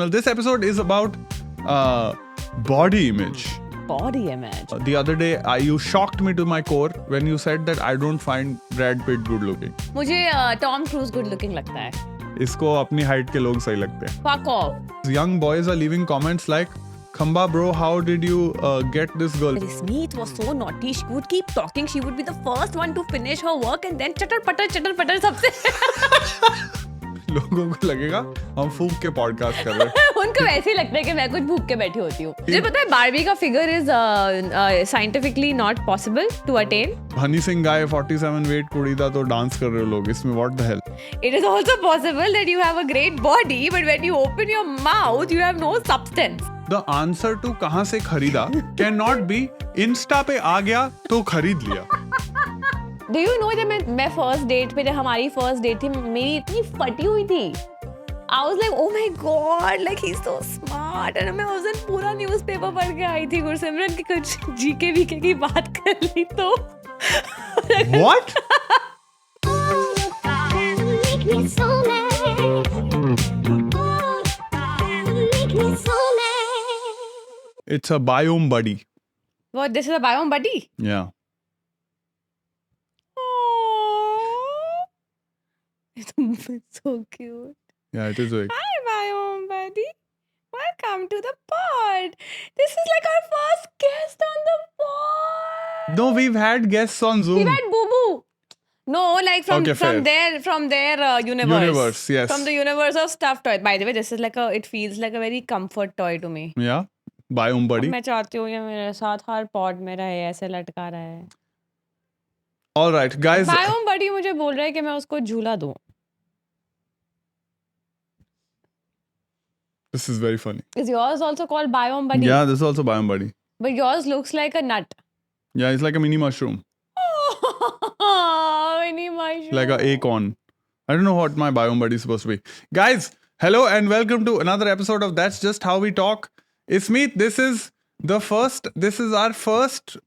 This episode is about body image. Body image. The other day, you shocked me to my core when you said that I don't find Brad Pitt good looking. मुझे Tom cruise good looking लगता है. इसको अपनी height के लोग सही लगते हैं. Fuck off. Young boys are leaving comments like, Khamba bro, how did you get this girl? Smith was so naughty. She would keep talking. She would be the first one to finish her work and then chatter patter सबसे. लोगों को लगेगा हम फूक के podcast कर रहे हैं. उनको वैसे ही लगता है कि मैं कुछ भूख के बैठी होती हूँ. मुझे पता है बारबी का figure is scientifically not possible to attain. Honey Singh गाय 47 वेट कुड़ी था तो डांस कर रहे हो लोग इसमें. What the hell. It is also possible that you have a great body, but when you open your mouth, you have no substance. The answer to कहाँ से खरीदा कैन नॉट बी इंस्टा पे आ गया तो खरीद लिया. Do you know जब मैं फर्स्ट डेट पे, जब हमारी फर्स्ट डेट थी, मेरी इतनी फटी हुई थी. I was like, oh my god, like he's so smart. And मैं उस दिन पूरा न्यूज़पेपर पढ़ के आई थी गुरसिमरन की कुछ जीके वीके की बात कर ली तो. What? Make me so mad. Make me so mad. It's a biome buddy. What? This is a biome buddy? Yeah. It's so cute. Yeah, it is like. Hi, biome buddy. Welcome to the pod. This is like our first guest on the pod. No, we've had guests on Zoom. We've had Boo Boo. No, like from Okay, fair. their universe. Universe, yes. From the universe of stuffed toy. By the way, this is like it feels like a very comfort toy to me. Yeah, biome buddy. मैं चाहती हूँ ये मेरे साथ हर pod में रहे, ऐसे लटका रहा है. All right, guys. Biome buddy मुझे बोल रहा है कि मैं उसको झूला दूँ. This is very funny. Is yours also called biome buddy? Yeah, this is also biome buddy. But yours looks like a nut. Yeah, it's like a mini mushroom, Mini mushroom. like a acorn. I don't know what my biome buddy is supposed to be. Guys, hello and welcome to another episode of That's Just How We Talk. It's me. This is our first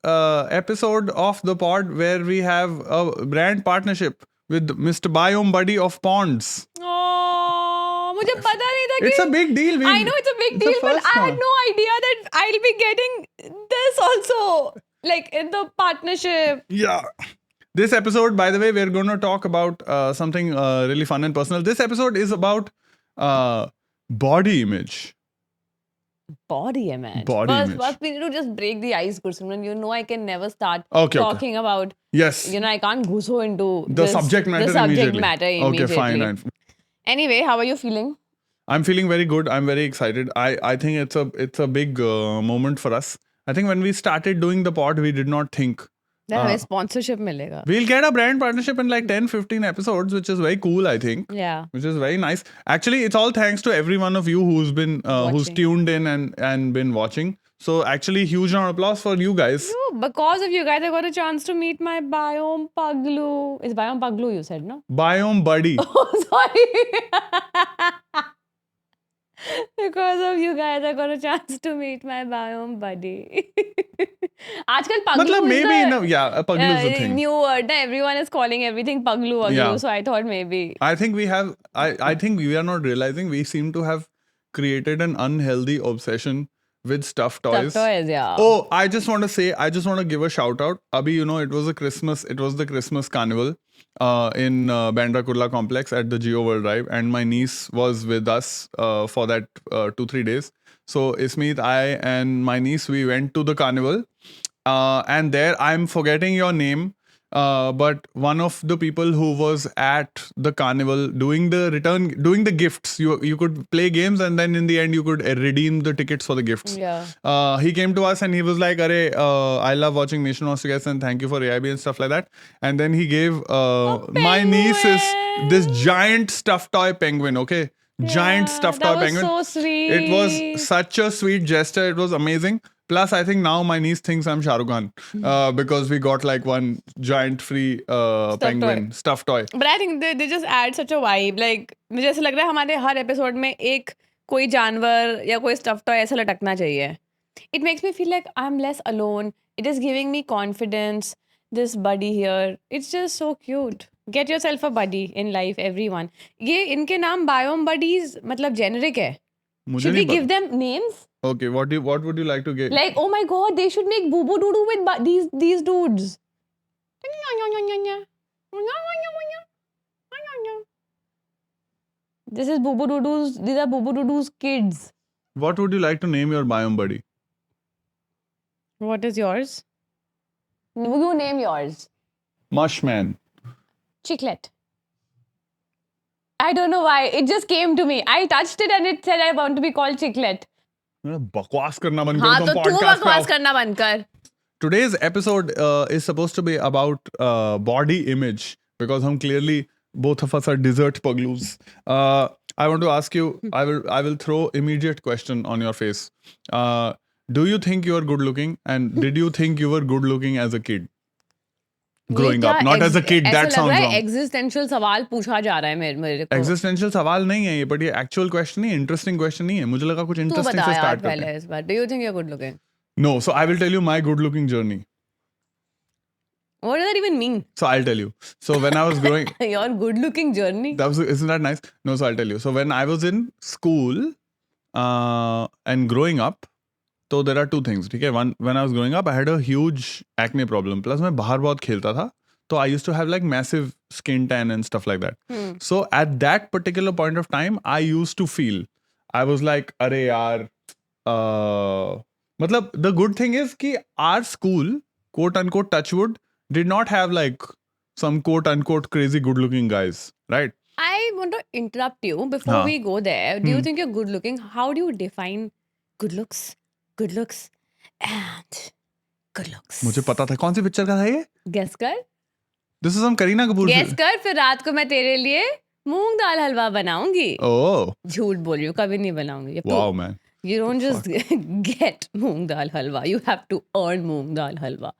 episode of the pod where we have a brand partnership with Mr. Biome Buddy of Ponds. Oh, मुझे पता नहीं था कि It's a big deal. I know it's a big it's deal, the but first I had one. no idea that I'll be getting this also, like in the partnership. Yeah. This episode, by the way, we're going to talk about something really fun and personal. This episode is about body image. Body image. Body image. First, we need to just break the ice, Gursimran. You know I can never start Okay. talking about, Yes. I can't go into The subject matter the subject immediately. matter Okay, immediately. fine. Anyway, how are you feeling? I'm feeling very good. I'm very excited. I think it's a big moment for us. I think when we started doing the pod, we did not think That हमें sponsorship मिलेगा. we'll get a brand partnership in like 10-15 episodes, which is very cool, I think. Yeah. Which is very nice. Actually, it's all thanks to every one of you who's been who's Watching. tuned in and been watching. So actually, huge round of applause for you guys. Because of you guys, I got a chance to meet my biome puglu. It's biome puglu, you said, no? Biome buddy. Oh, sorry. Because of you guys, I got a chance to meet my biome buddy. आजकल puglu मतलब is maybe the, in a, yeah, a puglu is a thing. new word. ना, everyone is calling everything puglu aglu, Yeah. so I thought maybe. I think we have. I think we are not realizing we seem to have created an unhealthy obsession with stuffed toys. Stuffed toys, yeah. Oh, I just want to give a shout out. Abhi, it was the Christmas carnival in Bandra Kurla complex at the Geo World Drive, and my niece was with us for that 2-3 days. So Ismeet, I and my niece, we went to the carnival, and there I'm forgetting your name. But one of the people who was at the carnival doing the gifts, you could play games and then in the end you could redeem the tickets for the gifts. Yeah. He came to us and he was like, I love watching Mission Australia and thank you for AIB and stuff like that. And then he gave my niece this giant stuffed toy penguin, okay? Giant stuffed that toy was penguin. so sweet. It was such a sweet gesture. It was amazing. Plus, I think now my niece thinks I'm Shah Rukh Khan because we got like one giant free penguin stuffed toy. But I think they just add such a vibe. Like मुझे ऐसा लग रहा है हमारे हर episode में एक कोई जानवर या कोई स्टफ टॉय ऐसा लटकना चाहिए. It makes me feel like I'm less alone. It is giving me confidence. This buddy here, it's just so cute. Get yourself a buddy in life, everyone. ये इनके नाम biome buddies मतलब generic है. मुझे Should we नहीं give them names? पता. Okay, what would you like to get? Like, oh my god, they should make Boo Boo Doo Doo with these dudes. This is Boo Boo Doo Doo's. These are Boo Boo Doo Doo's kids. What would you like to name your biome buddy? What is yours? You name yours. Mushman. Chiclet. I don't know why. It just came to me. I touched it and it said I want to be called Chiclet. बकवास करना बंद हाँ करो तो तुम तू podcast पे बकवास आओ. करना बंद कर. Today's episode is supposed to be about body image because हम clearly both of us are dessert pagloos. I want to ask you. I will throw immediate question on your face. Do you think you are good looking? And did you think you were good looking as a kid? Growing up, not as a kid. That sounds wrong. Existential सवाल पूछा जा रहा है मेरे को. Existential सवाल नहीं है ये, but ये actual question नहीं है, interesting question नहीं है. मुझे लगा कुछ तू interesting बता से यार start करते पहले हैं. इस बार. Do you think you're good looking? No, so I will tell you my good looking journey. What does that even mean? So I'll tell you. So when I was growing, Your good looking journey. isn't that nice? No, so I'll tell you. So when I was in school and growing up, so there are two things. Okay, one, when I was growing up, I had a huge acne problem. Plus मैं बाहर बहुत खेलता था. So I used to have like massive skin tan and stuff like that. So at that particular point of time, I used to feel, I was like, अरे यार, मतलब the good thing is कि our school, quote unquote touchwood, did not have like some quote unquote crazy good looking guys, right? I want to interrupt you before हाँ. we go there. Do you think you're good looking? How do you define good looks, and good looks? मुझे पता था कौन सी picture का था ये. Guess कर. This is some Kareena Kapoor. Guess कर फिर रात को मैं तेरे लिए मूंग दाल हलवा बनाऊंगी. Oh, झूठ बोल रही हूँ कभी नहीं बनाऊंगी. ये wow, man. You don't just get moong dal halwa. You have to earn moong dal halwa.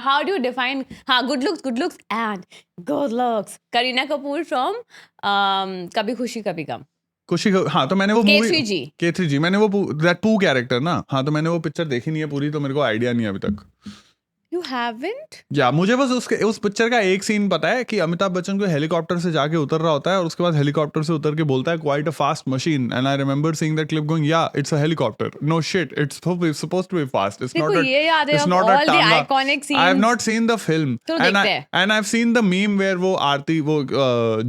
How do you define good looks and good looks? Kareena Kapoor from Kabhi Khushi Kabhi Gum. खुशी हाँ तो मैंने वो K3G. K3G मैंने वो that पू character ना हाँ तो मैंने वो पिक्चर देखी नहीं है पूरी तो मेरे को आइडिया नहीं है अभी तक. You haven't? या मुझे बस उस पिक्चर का एक सीन पता है कि अमिताभ बच्चन को हेलीकॉप्टर से जाके उतर रहा होता है और उसके बाद हेलीकॉप्टर से उतर के बोलता है quite a fast machine and I remember seeing that clip going या it's a helicopter no shit it's supposed to be fast it's देखो, नॉट ये याद है it's of not all the iconic I have scenes. Not seen the film तो and देखते हैं. I have seen the meme where वो आरती वो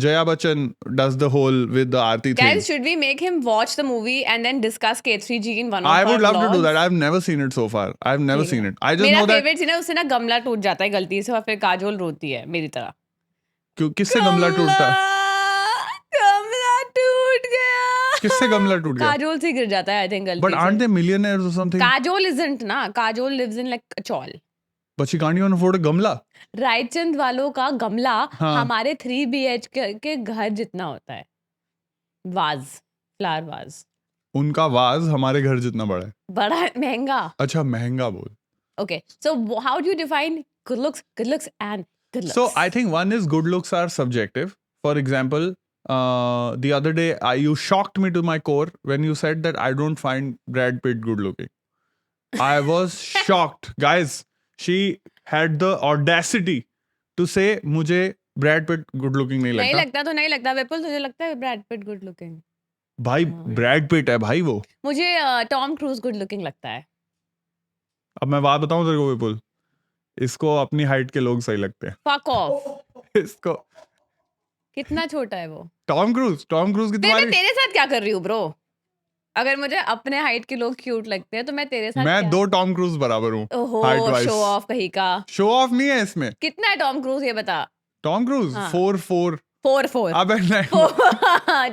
Jaya Bachchan does the whole with the aarti thing. Guys, should we make him watch the movie and then discuss K3G in one of I our would love to do vlogs? that. I've never seen it so far. I've never seen it. I just मेरा know that favourite scene है उससे ना गमला टूट जाता है गलती से और फिर काजोल रोती है मेरी तरह. किससे गमला टूटता है? गमला टूट गया. किससे गमला टूट गया? काजोल से गिर जाता है आई थिंक गलती But aren't they millionaires or something? Kajol isn't ना. Kajol lives in like a chawl. But she can't even afford a gamla. Raichand वालों का गमला हाँ. हमारे 3 BHK के घर जितना होता है. Was, flower was. उनका वाज हमारे घर जितना बड़ा है. बड़ा महंगा. अच्छा महंगा बोल. Okay, so how do you define good looks and good looks? So I think one is good looks are subjective. For example, the other day you shocked me to my core when you said that I don't find Brad Pitt good looking. I was shocked. Guys, she had the audacity to say मुझे Brad Pitt good looking नहीं नहीं लगता. लगता तो नहीं लगता. विपुल तुझे लगता है ब्रैड पिट गुड लुकिंग? भाई ब्रैड पिट है भाई वो. मुझे टॉम क्रूज गुड लुकिंग लगता है. अब मैं बात बताऊं तेरे को विपुल, इसको अपनी हाइट के लोग सही लगते हैं. Fuck off. इसको कितना छोटा है वो? टॉम क्रूज की मैं तुम्हारी. तेरे साथ क्या कर रही हूँ ब्रो? अगर मुझे अपने हाइट के लोग क्यूट लगते हैं तो मैं तेरे साथ मैं क्या? 2 टॉम क्रूज बराबर हूँ ओहो हाइट वाइज. शो ऑफ कहीं का. शो ऑफ नहीं है इसमें. कितना है टॉम क्रूज ये बता. टॉम क्रूज हाँ. 4 4 अबे नहीं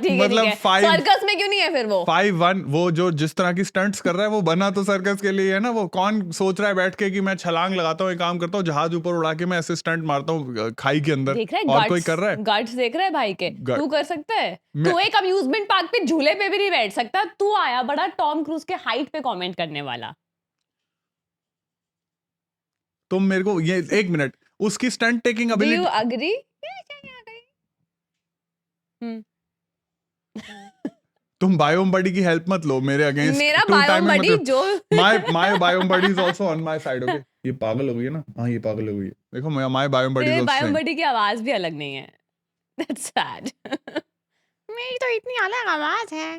ठीक है मतलब ठीक है. 5 सर्कस में क्यों नहीं है फिर वो? 5'1" वो जो जिस तरह की स्टंट्स कर रहा है वो बना तो सर्कस के लिए है ना. वो कौन सोच रहा है बैठ के कि मैं छलांग लगाता हूँ, एक काम करता हूँ, जहाज ऊपर उड़ा के मैं ऐसे स्टंट मारता हूँ खाई के अंदर. देख रहा है और कोई कर रहा है? गट्स देख रहा है भाई के. तू कर सकता है? मैं- तू एक अम्यूजमेंट पार्क पे झूले पे भी नहीं बैठ सकता. तू आया बड़ा टॉम क्रूज के हाइट पे कमेंट करने वाला. तुम मेरे को ये 1 मिनट उसकी stunt taking do you ability. Agree? तुम बायोम बडी की हेल्प मत लो मेरे अगेंस्ट. मेरा बायो बडी जो my biome buddy is also on my side. Okay, ये पागल हो गई है ना. हाँ ये पागल हो गई है. देखो my biome buddy is तेरे also बायो saying. बडी की आवाज भी अलग नहीं है. That's sad. मेरी तो इतनी अलग आवाज है.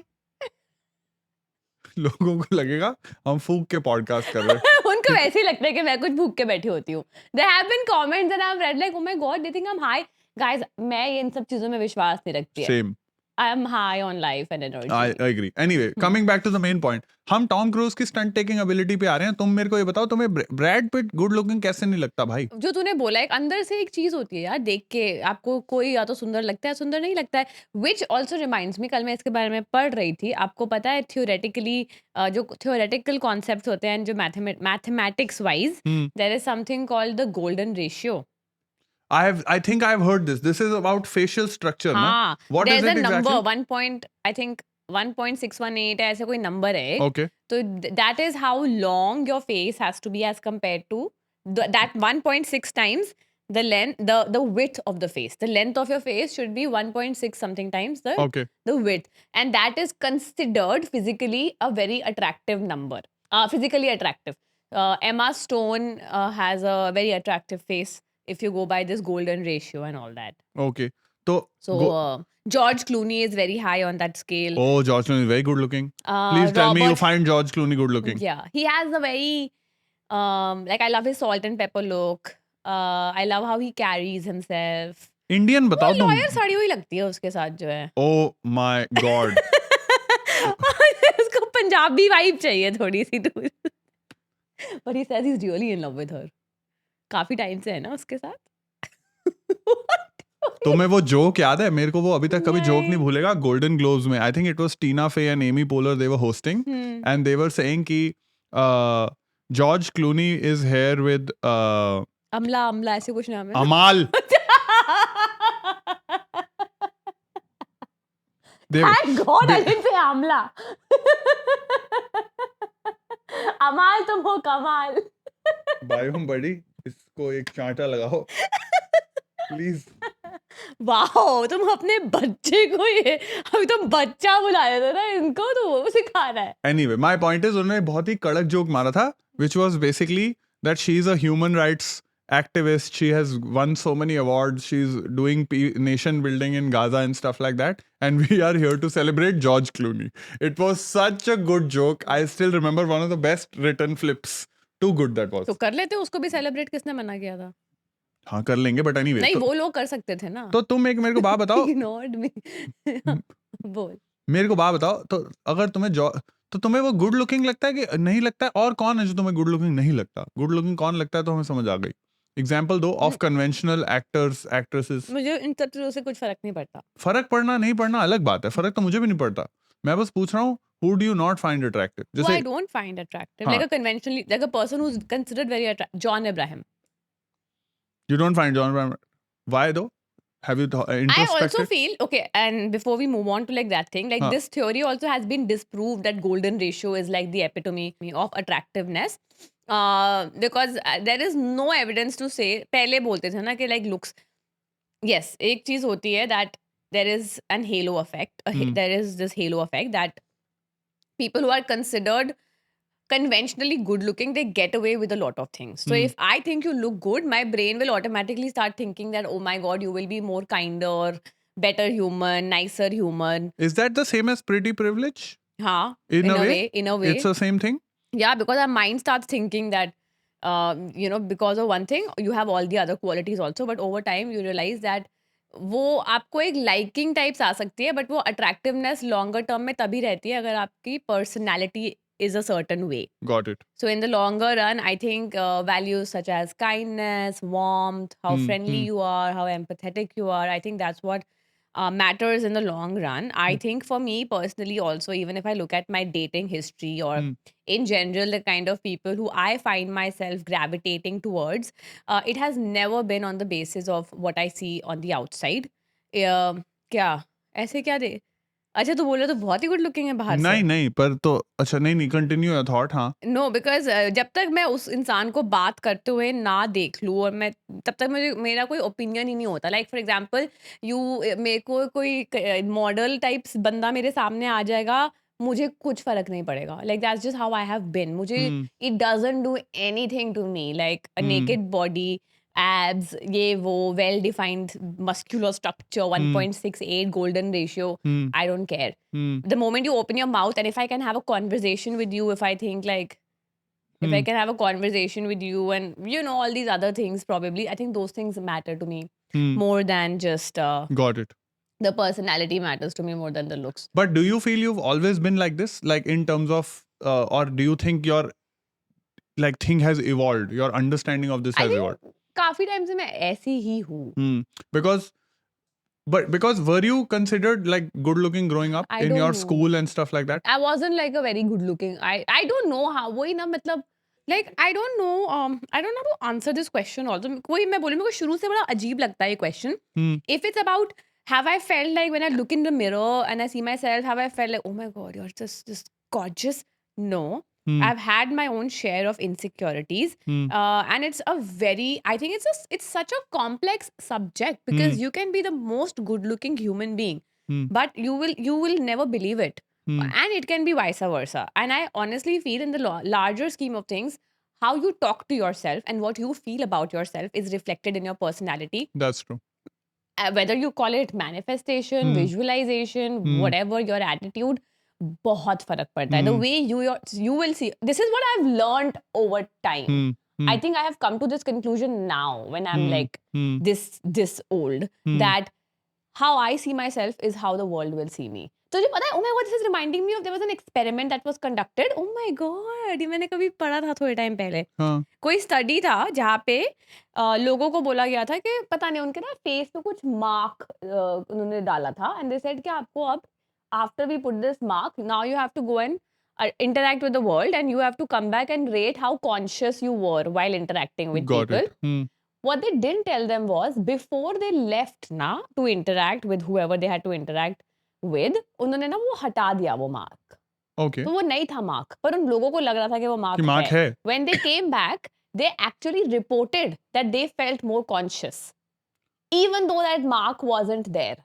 लोगों को लगेगा हम फूक के पॉडकास्ट कर रहे हैं। उनको वैसे ही लगता है कि मैं कुछ भूख के बैठी होती हूँ. There have been comments and I've read like, oh my god, they think I'm high. Guys, मैं इन सब चीजों में विश्वास नहीं रखती है. Same, I am high on life and energy. I agree. Anyway, coming back to the main point, हम Tom cruise की स्टंट टेकिंग एबिलिटी पे आ रहे हैं. तुम मेरे को ये बताओ, तुम्हें ब्रैड पिट गुड लुकिंग कैसे नहीं लगता भाई? जो तूने बोला एक अंदर से एक चीज होती है यार, देख के आपको कोई या तो सुंदर लगता है, सुंदर नहीं लगता है. विच ऑल्सो रिमाइंड्स मी, कल मैं इसके बारे में पढ़ रही थी. आपको पता है थियोरेटिकली जो थियोरेटिकल कॉन्सेप्ट्स होते हैं जो mathematics wise, Hmm. There is something called the golden ratio. I think I've heard this. This is about facial structure, ना? हाँ, What is there's it a number exactly? 1 point, I think 1.618 है, ऐसे कोई number है. Okay. So that is how long your face has to be as compared to that 1.6 times the length, the width of the face. The length of your face should be 1.6 something times Okay. the width, and that is considered physically a very attractive number. Physically attractive. Emma Stone has a very attractive face if you go by this golden ratio and all that. Okay. तो So George Clooney is very high on that scale. oh, George Clooney is very good looking. Please tell me you Robert- find George Clooney good looking. Yeah, he has a very like, I love his salt and pepper look. I love how he carries himself. Indian बताओ तुम. Lawyer sari हुई लगती है उसके साथ जो है. Oh my God. उसको पंजाबी वाइब चाहिए थोड़ी सी दूर. But he says he's really in love with her. काफी टाइम से है ना उसके साथ. तुम्हें वो जोक याद है? मेरे को वो अभी तक कभी जोक नहीं नहीं. भूलेगा. गोल्डन ग्लोब्स में I think it was Tina Fey and Amy Poehler, they were hosting and they were saying कि George Clooney is here with Amal Amal ऐसे कुछ नाम है. अमाल. They- Thank God I didn't say Amla. अमाल तुम हो कमाल. भाई हम बड़ी, इसको एक चांटा लगाओ प्लीज. वाओ, तुम अपने बच्चे को ये अभी तुम बच्चा बुला रहे थे ना, इनको तो वो सिखा रहा है. एनीवे माय पॉइंट इज, उन्होंने बहुत ही कड़क जोक मारा था which was basically that she is a human rights activist. She has won so many awards. She's doing nation building in Gaza and stuff like that. And we are here to celebrate George Clooney. It was such a good joke. I still remember one of the best written flips. Too good that was. तो कर लेते, उसको भी celebrate किसने मना किया था? हाँ कर लेंगे but anyway. नहीं, तो, वो लोग कर सकते थे ना. तो तुम एक मेरे को बात बताओ. Ignored me. बोल. मेरे को बात बताओ, तो अगर तुम्हें तो तुम्हें वो गुड लुकिंग लगता है कि नहीं लगता है? और कौन है जो तुम्हें गुड लुकिंग नहीं लगता? गुड लुकिंग कौन लगता है तो हमें समझ आ गई. एग्जाम्पल दो ऑफ कन्वेंशनल एक्टर्स एक्ट्रेसेस. मुझे इन सब चीजों से कुछ फर्क नहीं पड़ता. फर्क पड़ना नहीं पड़ना अलग बात है. फर्क तो मुझे भी नहीं पड़ता. मैं बस पूछ रहा हूँ, who do you not find attractive? Who I जैसे don't find attractive, हाँ. like a conventionally, like a person who's considered very attractive. John Abraham. you don't find John Abraham. Why though? Have you I also introspected? feel, okay, and before we move on to like that thing, like Huh. this theory also has been disproved that golden ratio is like the epitome of attractiveness. Because there is no evidence to say, पहले बोलते थे ना कि like looks, yes, एक चीज होती है that there is an halo effect. There is this halo effect that people who are considered conventionally good looking, they get away with a lot of things. So if I think you look good, my brain will automatically start thinking that, oh my god, you will be more kinder, better human, nicer human. Is that the same as pretty privilege? हाँ, In a way? in a way. It's the same thing? Yeah, because our mind starts thinking that, you know, because of one thing, you have all the other qualities also, but over time you realize that वो आपको एक liking types आ सकती है, but वो attractiveness longer term में तभी रहती है अगर आपकी personality is a certain way. Got it. So in the longer run, I think values such as kindness, warmth, how friendly you are, how empathetic you are, I think that's what matters in the long run. I think for me personally also, even if I look at my dating history or in general, the kind of people who I find myself gravitating towards, it has never been on the basis of what I see on the outside. क्या ऐसे क्या दे? अच्छा, तो बोलो तो बहुत ही good looking है बाहर से. नहीं पर तो अच्छा नहीं कंटिन्यू योर थॉट. हाँ. नो, बिकॉज जब तक मैं उस इंसान को बात करते हुए ना देख लूँ और मैं तब तक मेरा कोई ओपिनियन ही नहीं होता. लाइक फॉर एग्जांपल मेरे को कोई मॉडल टाइप्स बंदा मेरे सामने आ जाएगा, मुझे कुछ फर्क नहीं पड़ेगा. Like that's just how I have been. मुझे it doesn't do anything to me. Like a naked body, abs, ये वो, well defined muscular structure, 1.68 golden ratio. Hmm. I don't care. Hmm. The moment you open your mouth, and if I can have a conversation with you, if I think like, if I can have a conversation with you, and you know all these other things, probably I think those things matter to me Hmm. more than just Got it. the personality matters to me more than the looks. But do you feel you've always been like this? Like in terms of, or do you think your like thing has evolved? Your understanding of this I has think evolved? काफी time से मैं ऐसी ही हूँ. Hmm. Because were you considered like good looking growing up I in don't your know. school and stuff like that? I wasn't like a very good looking. I don't know how. वही ना मतलब like I don't know. I don't know how to answer this question also. कोई मैं बोलूँ मेरे को शुरू से बड़ा अजीब लगता है ये question. Hmm. If it's about have I felt like when I look in the mirror and I see myself, have I felt like oh my god you're just gorgeous? No. Hmm. I've had my own share of insecurities, Hmm. and it's a very. I think it's such a complex subject because you can be the most good-looking human being, Hmm. but you will never believe it, Hmm. and it can be vice versa. And I honestly feel in the larger scheme of things, how you talk to yourself and what you feel about yourself is reflected in your personality. That's true. Whether you call it manifestation, Hmm. visualization, Hmm. whatever your attitude, बहुत फर्क पड़ता है. The way you will see. This is what I've learned over time. Hmm. Hmm. I think I have come to this conclusion now when I'm Hmm. like Hmm. this old Hmm. that how I see myself is how the world will see me. तो मुझे पता है, oh my god, this is reminding me of there was an experiment that was conducted. Oh my god, ये मैंने कभी पढ़ा था थोड़े टाइम पहले. हाँ. कोई स्टडी था जहाँ पे लोगों को बोला गया था कि पता नहीं उनके ना फेस पे कुछ मार्क उन्होंने डाला था एंड दे सेड कि आपको अब after we put this mark now you have to go and interact with the world and you have to come back and rate how conscious you were while interacting with Got people. it. Hmm. What they didn't tell them was before they left na to interact with whoever they had to interact with, उन्होंने ना वो हटा दिया वो mark. Okay. तो वो नहीं था मार्क पर उन लोगों को लग रहा था कि वो कि मार्क mark है. When they came back, they actually reported that they felt more conscious, even though that mark wasn't there.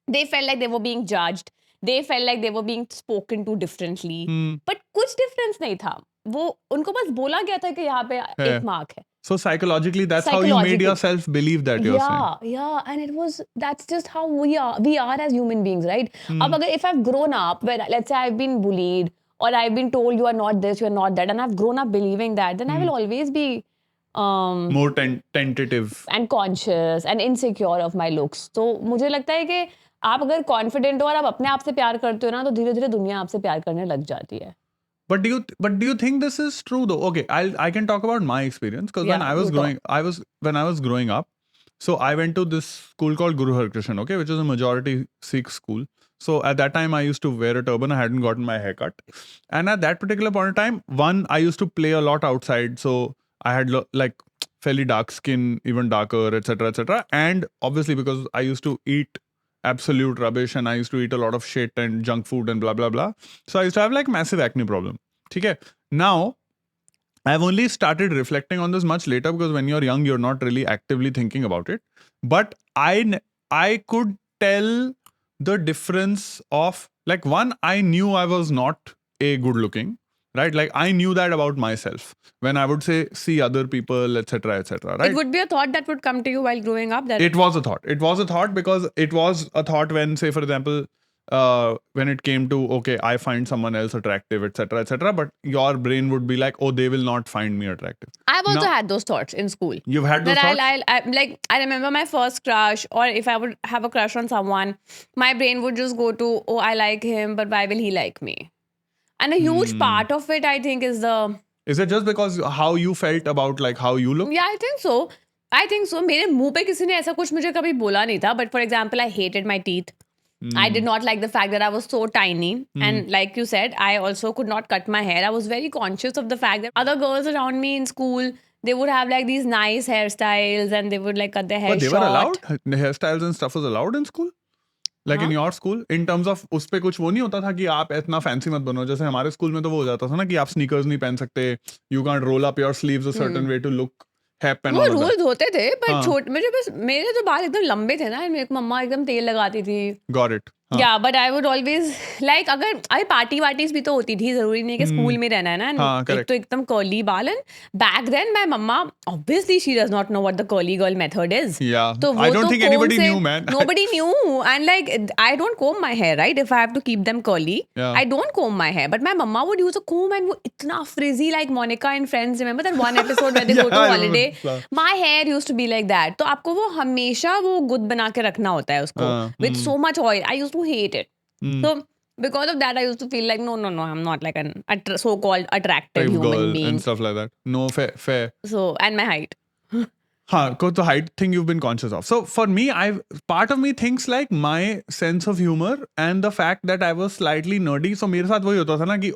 They felt like they were being judged. They felt like they were being spoken to differently. Hmm. But कुछ difference नहीं था. वो उनको बस बोला गया था कि यहाँ पे एक मार्क है. So psychologically, that's how you made Psychologically. yourself believe that you're saying. Yeah, and that's just how we are as human beings, right? अब अगर if I've grown up where let's say I've been bullied or I've been told you are not this, you are not that, and I've grown up believing that, then I will always be More tentative. and conscious and insecure of my looks. तो मुझे लगता है कि आप अगर confident हो और आप अपने आप से प्यार करते हो ना तो धीरे-धीरे दुनिया आपसे प्यार करने लग जाती है. But do you think this is true though? Okay, I can talk about my experience because when Yeah, I was you talk. when I was growing up, so I went to this school called Guru Har Krishan, okay, which is a majority Sikh school. So at that time I used to wear a turban. I hadn't gotten my hair cut, and at that particular point in time, one I used to play a lot outside, so I had like fairly dark skin, even darker, etc. And obviously because I used to eat absolute rubbish and I used to eat a lot of shit and junk food and blah blah blah. So I used to have like massive acne problem. Okay. Now I've only started reflecting on this much later because when you're young, you're not really actively thinking about it. But I could tell the difference of like one, I knew I was not a good looking. Right, like I knew that about myself when I would see other people, etc., right? It would be a thought that would come to you while growing up. That It was a thought. It was a thought because it was a thought when, say, for example, when it came to okay, I find someone else attractive, etc., but your brain would be like, oh, they will not find me attractive. I've also Now- had those thoughts in school. You've had those That thoughts? I remember my first crush, or if I would have a crush on someone, my brain would just go to, oh, I like him, but why will he like me? And a huge part of it, I think, is the Is it just because how you felt about like how you look? yeah, I think so. मेरे मुंह पे किसी ने ऐसा कुछ मुझे कभी बोला नहीं था. But for example, I hated my teeth. I did not like the fact that I was so tiny. And like you said, I also could not cut my hair. I was very conscious of the fact that other girls around me in school, they would have like these nice hairstyles and they would like cut their hair But they short. were allowed? Hairstyles and stuff was allowed in school? Like in your school? In terms of उस पे कुछ वो नहीं होता था कि आप इतना फैंसी मत बनो. जैसे हमारे स्कूल में तो वो हो जाता था ना कि आप स्नीकर्स नहीं पहन सकते. You can't roll up your sleeves a certain way to look hip and वो all of that. रूल्स होते थे पर हाँ. मेरे तो बाल एकदम लंबे थे ना. मेरे को मम्मा एकदम तेल लगाती थी. Got it. Yeah, but I would always like अगर अरे पार्टी वार्टीज भी तो होती थी, जरूरी नहीं कि स्कूल में रहना है ना. हाँ, एक correct. तो एकदम कर्ली बाल and back then my mama obviously she does not know what the curly girl method is. Yeah. तो I वो don't तो think comb anybody से- knew, man. Nobody knew, and like I don't comb my hair, right? If I have to keep them curly, Yeah. I don't comb my hair. But my mama would use a comb and वो इतना frizzy like Monica and Friends. Remember that one episode where they go Yeah, to I holiday? remember. My hair used to be like that. तो आपको वो हमेशा वो good बना के रखना होता है उसको with so much oil. I used to hate it. So because of that, I used to feel like no, I'm not like an so-called attractive Type human girl being. and stuff like that. No, fair. So and my height. Because the height thing you've been conscious of. So for me, part of me thinks like my sense of humor and the fact that I was slightly nerdy. So मेरे साथ वही होता था ना कि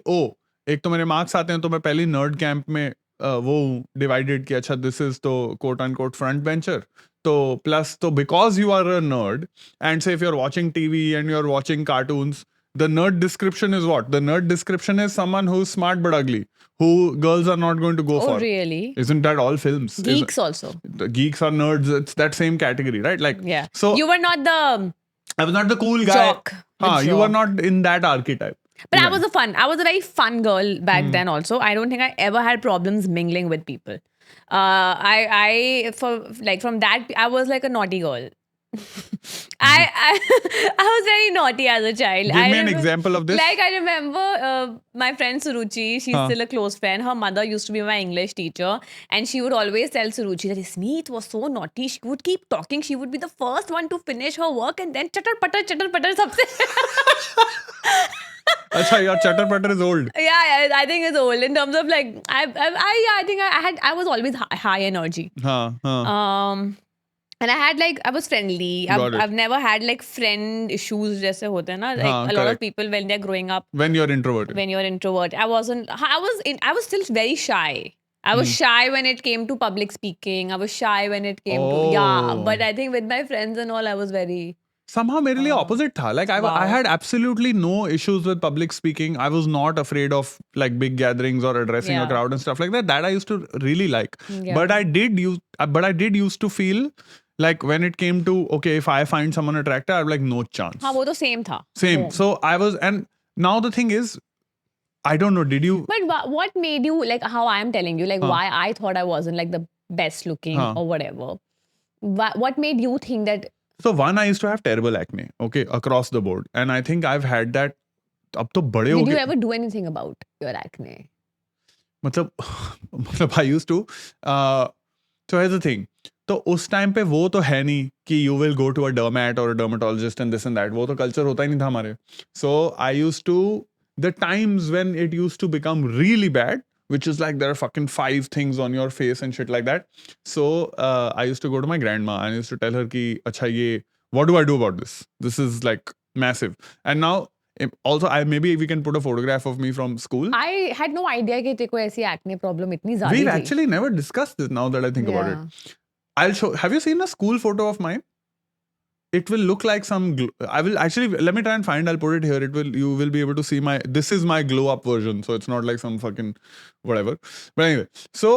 एक तो मेरे मार्क्स आते हैं तो मैं पहले नर्ड कैंप में वो डिवाइडेड कि अच्छा दिस इज तो कोट अनकोट फ्रंट बेंचर. तो प्लस तो because you are a nerd and say if you are watching TV and you are watching cartoons, the nerd description is what? The nerd description is someone who's smart but ugly, who girls are not going to go Oh for. really? Isn't that all films? Geeks also. The geeks are nerds. It's that same category, right? Like, Yeah. So you were not the. I was not the cool guy. Jock. The You were jock. not in that archetype. But Yeah. I was a very fun girl back then also. I don't think I ever had problems mingling with people. From that, I was like a naughty girl. I was very naughty as a child. Give me an example of this. Like I remember my friend Suruchi, she's still a close friend. Her mother used to be my English teacher, and she would always tell Suruchi that Smeet was so naughty. She would keep talking. She would be the first one to finish her work, and then chatter patter sabse. Acha, your chatter patter is old. Yeah, I think it's old in terms of like I think I was always high energy. And I was friendly. Got it. I've never had like friend issues जैसे होते हैं ना. Like हाँ, a lot of correct. people when they're growing up, When you're introverted. when you're introvert. I was still very shy. I was shy when it came to public speaking. I was shy when it came to Oh. But I think with my friends and all, I was very. Somehow मेरे लिए opposite था. Like I Wow. had absolutely no issues with public speaking. I was not afraid of like big gatherings or addressing a Yeah. crowd and stuff like that. That I used to really like. Yeah. But I did used to feel like when it came to okay, if I find someone attractive, I'm like no chance. हाँ वो तो same था. Same. Yeah. So I was, and now the thing is, I don't know. Did you? But what made you like how I am telling you like why I thought I wasn't like the best looking Huh. or whatever? What made you think that? So one, I used to have terrible acne. Okay, across the board, and I think I've had that. अब तो बड़े हो Did you गए. ever do anything about your acne? मतलब I used to. So here's the thing. तो उस time पे वो तो है नहीं कि you will go to a dermat or a dermatologist and this and that. वो तो culture होता ही नहीं था हमारे. So I used to, the times when it used to become really bad, which is like there are fucking 5 things on your face and shit like that. So I used to go to my grandma and I used to tell her कि अच्छा ये, what do I do about this? This is like massive. And now also maybe we can put a photograph of me from school. I had no idea कि तेरे को ऐसी acne problem इतनी ज़्यादा We've थी. actually never discussed this now that I think about it. I'll show. Have you seen a school photo of mine? It will look like some. I will actually, let me try and find. I'll put it here. You will be able to see my. This is my glow up version, so it's not like some fucking whatever. But anyway, so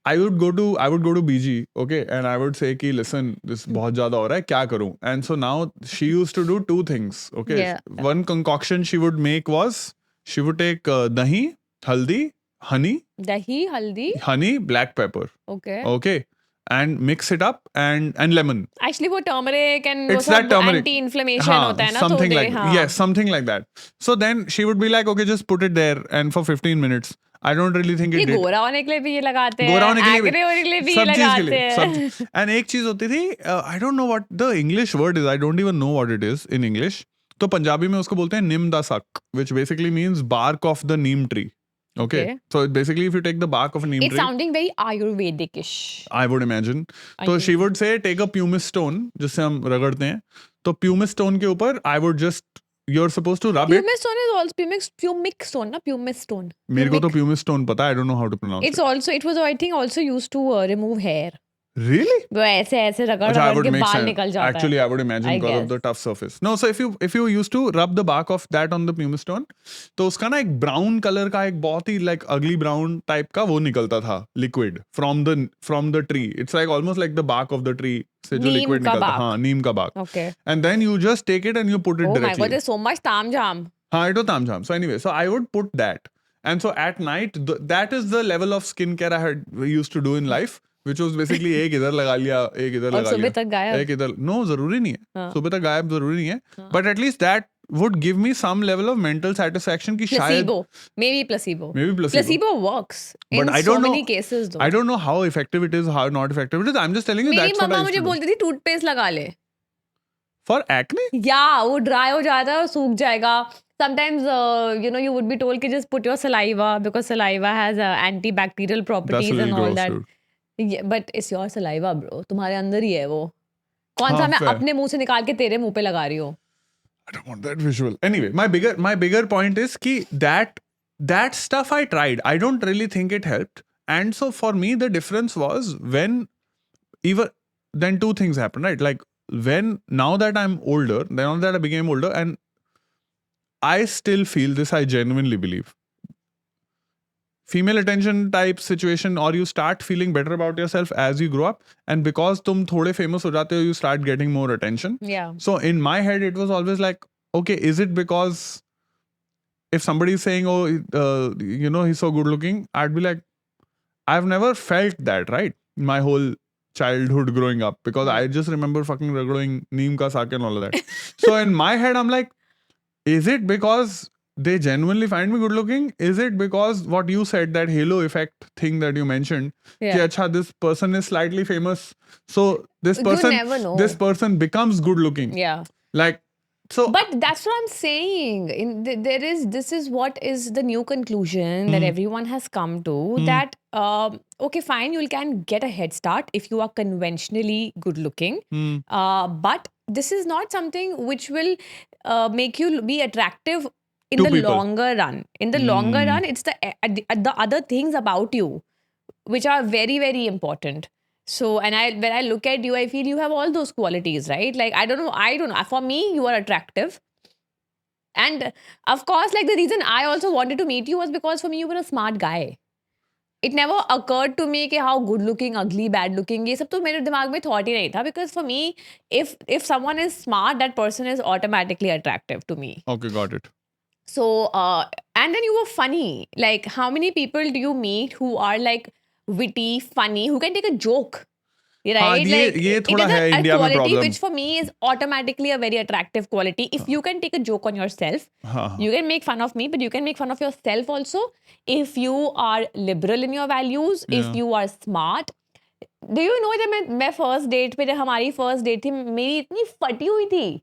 I would go to BG, okay, and I would say कि listen, this बहुत ज़्यादा हो रहा है, क्या करूँ? And so now she used to do 2 things, okay. Yeah. One concoction she would make was she would take dahi, haldi, honey, Dahi, black pepper, okay. okay, and mix it up and lemon. Actually वो turmeric and It's वो that सब turmeric. anti-inflammation हाँ, होता है ना something तो like हाँ. yes, something like that. So then she would be like, okay, just put it there, and for 15 minutes. I don't really think ये it did. गोरा होने के लिए भी ये लगाते हैं. गोरा होने के लिए भी. Acne होने के लिए भी ये सब चीज के लगाते लिए, हैं. सब. And एक चीज होती थी, I don't know what the English word is. I don't even know what it is in English. तो पंजाबी में उसको बोलते हैं nim da sak, which basically means bark of the neem tree. Okay. Okay. So basically, if you take the bark of a neem It's tree, sounding very Ayurvedic-ish. I would imagine. तो she would say take a pumice stone, जिससे हम रगड़ते हैं. तो pumice stone के ऊपर I would just, you're supposed to rub it. Pumice stone is also pumic stone, ना pumice stone. मेरे को तो Pumic. pumice stone पता है. I don't know how to pronounce It's also it was I think also used to remove hair. Really? वो ऐसे ऐसे रगड़ Achha, I रगड़ would के make बाल sense. निकल जाता Actually, है. I would imagine I because of the guess. tough surface. No, so if you used to rub the bark of that on the pumice stone, तो उसका ना एक brown color का एक बहुत ही like ugly brown type का वो निकलता था liquid from the tree. It's like almost like the bark of the tree से जो नीम liquid का निकलता bark. हाँ नीम का bark. Okay. And then you just take it and you put it Oh my directly. god, there's so much तामझाम. हाँ, it was tamjam. So anyway, so I would put that. And so at night, that is the level of skincare I had used to do in life, which was basically एक इधर लगा लिया, एक इधर और लगा सुबह लिया, तक गायब. एक इधर. No, जरूरी नहीं है. हाँ. सुबह तक गायब जरूरी नहीं है. But at least that would give me some level of mental satisfaction कि शायद Placebo. Maybe placebo. Maybe placebo. Placebo works in But I so don't know. many cases though. I don't know how effective it is, how not effective it is. I'm just telling you मेरी that's what I mamma used मुझे to do. बोलती थी toothpaste लगा ले. For acne? या वो dry हो जाता है और सूख जाएगा. Sometimes you would be told कि just put your saliva because saliva has antibacterial That's properties a and little all gross, that. dude. Yeah, but it's your saliva bro. तुम्हारे अंदर ही है वो. कौन सा हाँ, मैं fair. अपने मुंह से निकाल के तेरे मुंह पे लगा रही हूँ. I don't want that visual. Anyway, my bigger point is कि that stuff I tried. I don't really think it helped. And so for me, the difference was when then two things happened, right? Like now that I'm older, now that I became older, and I still feel this, I genuinely believe. Female attention type situation, or you start feeling better about yourself as you grow up, and because तुम थोड़े famous हो जाते हो, you start getting more attention. Yeah. So in my head, it was always like, okay, is it because if somebody is saying, oh, he's so good looking, I'd be like, I've never felt that, right? My whole childhood growing up, because I just remember fucking growing neem ka saak and all of that. So in my head, I'm like, is it because they genuinely find me good looking? Is it because what you said, that halo effect thing that you mentioned, Yeah. कि अच्छा, this person is slightly famous, so this You person never know. becomes good looking. Yeah. Like, so But that's what I'm saying. This is what is the new conclusion that everyone has come to, that okay, fine, you can get a head start if you are conventionally good looking, but this is not something which will make you be attractive in To the people. longer run. In the longer run, it's the other things about you which are very, very important. So, and when I look at you, I feel you have all those qualities, right? Like, I don't know. For me, you are attractive. And of course, like the reason I also wanted to meet you was because for me, you were a smart guy. It never occurred to me कि how good looking, ugly, bad looking, ये सब तो मेरे दिमाग में thought ही नहीं था. Because for me, if someone is smart, that person is automatically attractive to me. okay, got it. So, and then you were funny. Like, how many people do you meet who are like witty, funny, who can take a joke? Right? हाँ, Like, ये it थोड़ा is है a India में quality problem. which for me is automatically a very attractive quality. If you can take a joke on yourself, हाँ, you can make fun of me, but you can make fun of yourself also. If you are liberal in your values, if Yeah. you are smart. Do you know जब मैं first date पे, जब हमारी first date थी, मेरी इतनी फटी हुई थी.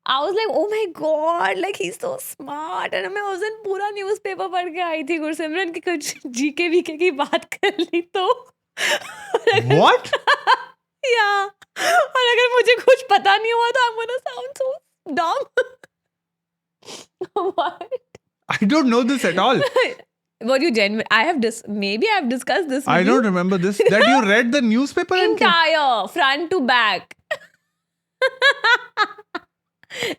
I was like, oh my god, like he's so smart. And मैं उस दिन पूरा न्यूज़पेपर पढ़ के आई थी गुरसिमरन की कुछ जीके वीके की बात कर ली तो. What? Yeah. और अगर मुझे कुछ पता नहीं हुआ तो I'm gonna sound so dumb. What? I don't know this at all. Were you genuine? Maybe I've discussed this with I you. don't remember this. That you read the newspaper and Entire front to back.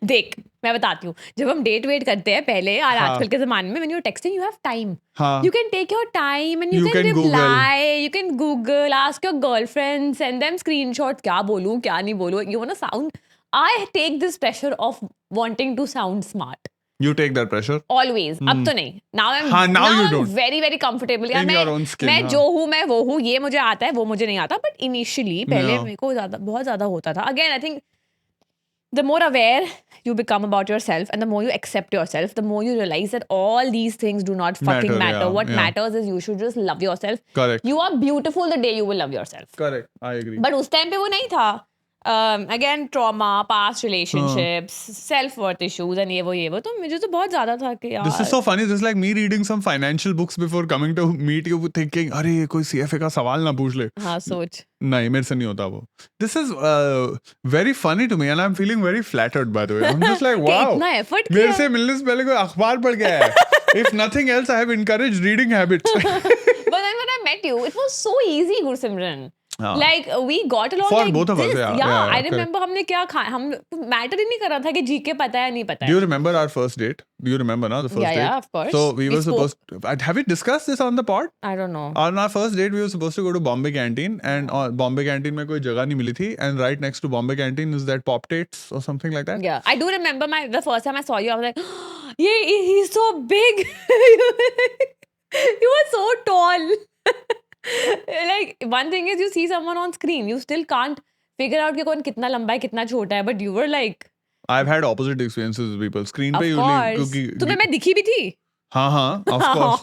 देख मैं बताती हूँ, जब हम date wait करते हैं पहले और हाँ. आजकल के जमाने में when you're texting you have time. हाँ. You can take your time and you You can can reply, you can Google, ask your girlfriend, send them screenshots, क्या बोलूँ क्या नहीं बोलूँ. You wanna sound, I take this pressure of wanting to sound smart. You take that pressure. Always. अब तो नहीं. Now I'm हाँ, now you I'm don't. very very comfortable. In your own skin, मैं हाँ. जो हूँ मैं वो हूँ, ये मुझे आता है वो मुझे नहीं आता. But initially पहले Yeah. मेरे को बहुत ज़्यादा होता था. Again I think the more aware you become about yourself and the more you accept yourself, the more you realize that all these things do not fucking matter. yeah, What yeah. matters is you should just love yourself. Correct. You are beautiful the day you will love yourself. Correct. I agree. But उस time पे वो नहीं था. Again trauma, past relationships, self-worth issues and ये वो तो मुझे तो बहुत ज़्यादा था कि यार. This is so funny. This is like me reading some financial books before coming to meet you, thinking, अरे ये कोई CFA का सवाल ना पूछ ले. हाँ सोच. नहीं, मेरे से नहीं होता वो. This is very funny to me and I'm feeling very flattered by the way. I'm just like, कि wow. इतना effort मेरे किया. से मिलने से पहले कोई अखबार पढ़ गया है. If nothing else, I have encouraged reading habits. But then when I met you, it was so easy, Gursimran. हाँ. Like we got along For like both of us, this. yeah, Yeah, yeah, I correct. remember हमने क्या खाया, हम matter ही नहीं कर रहा था कि जीके पता है या नहीं पता Do you है. remember our first date? Do you remember, na, the first Yeah, date? yeah, of course. So we were spoke. supposed. Have we discussed this on the pod? I don't know. On our first date, we were supposed to go to Bombay Canteen, and Bombay Canteen में कोई जगह नहीं मिली थी, and right next to Bombay Canteen is that Pop Tates or something like that. Yeah, I do remember the first time I saw you, I was like, yeah, he's so big. You were so tall. Like one thing is you see someone on screen, you still can't figure out कि कौन कितना लंबा है कितना छोटा है, but you were like, I've had opposite experiences with people. Screen of पे usually course. क्योंकि तुम्हें मैं दिखी भी थी. हाँ, of course.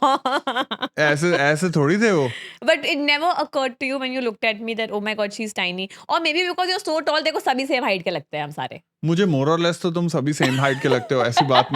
ऐसे थोड़ी थे वो. But it never occurred to you when you looked at me that oh my god she's tiny, or maybe because you're so tall देखो सभी सेम हाइट के लगते हैं हम सारे. मुझे more or less तो तुम सभी सेम हाइट के लगते हो, ऐसी बात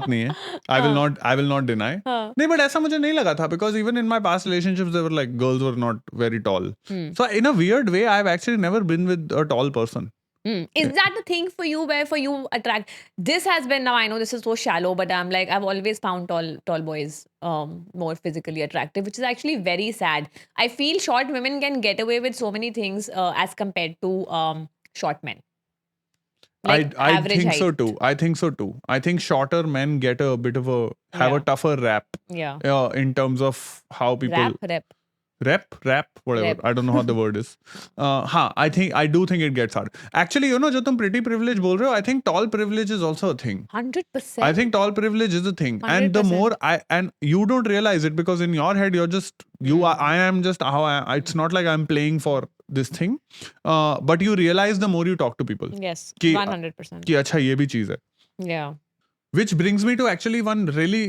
नहीं है. I will not deny. हाँ. नहीं, but ऐसा मुझे नहीं लगा था, because even in my past relationships there were like girls were not very tall. So in a weird way I've actually never been with a tall person. Is that the thing for you where for you attract? This has been, now I know this is so shallow, but I'm like I've always found tall boys more physically attractive, which is actually very sad. I feel short women can get away with so many things as compared to short men. Like I average think height. so too. I think shorter men get a bit of a have a Yeah. tougher rap Yeah. in terms of how people Rap. rap whatever. Rap. I don't know how the word is. I do think it gets hard. Actually, जो तुम pretty privilege बोल रहे हो, I think tall privilege is also a thing. 100%. I think tall privilege is a thing, and the 100%. more and you don't realize it, because in your head you're just I am just how it's not like I'm playing for this thing, but you realize the more you talk to people Yes. कि 100%. कि अच्छा ये भी चीज है. Yeah. Which brings me to actually one really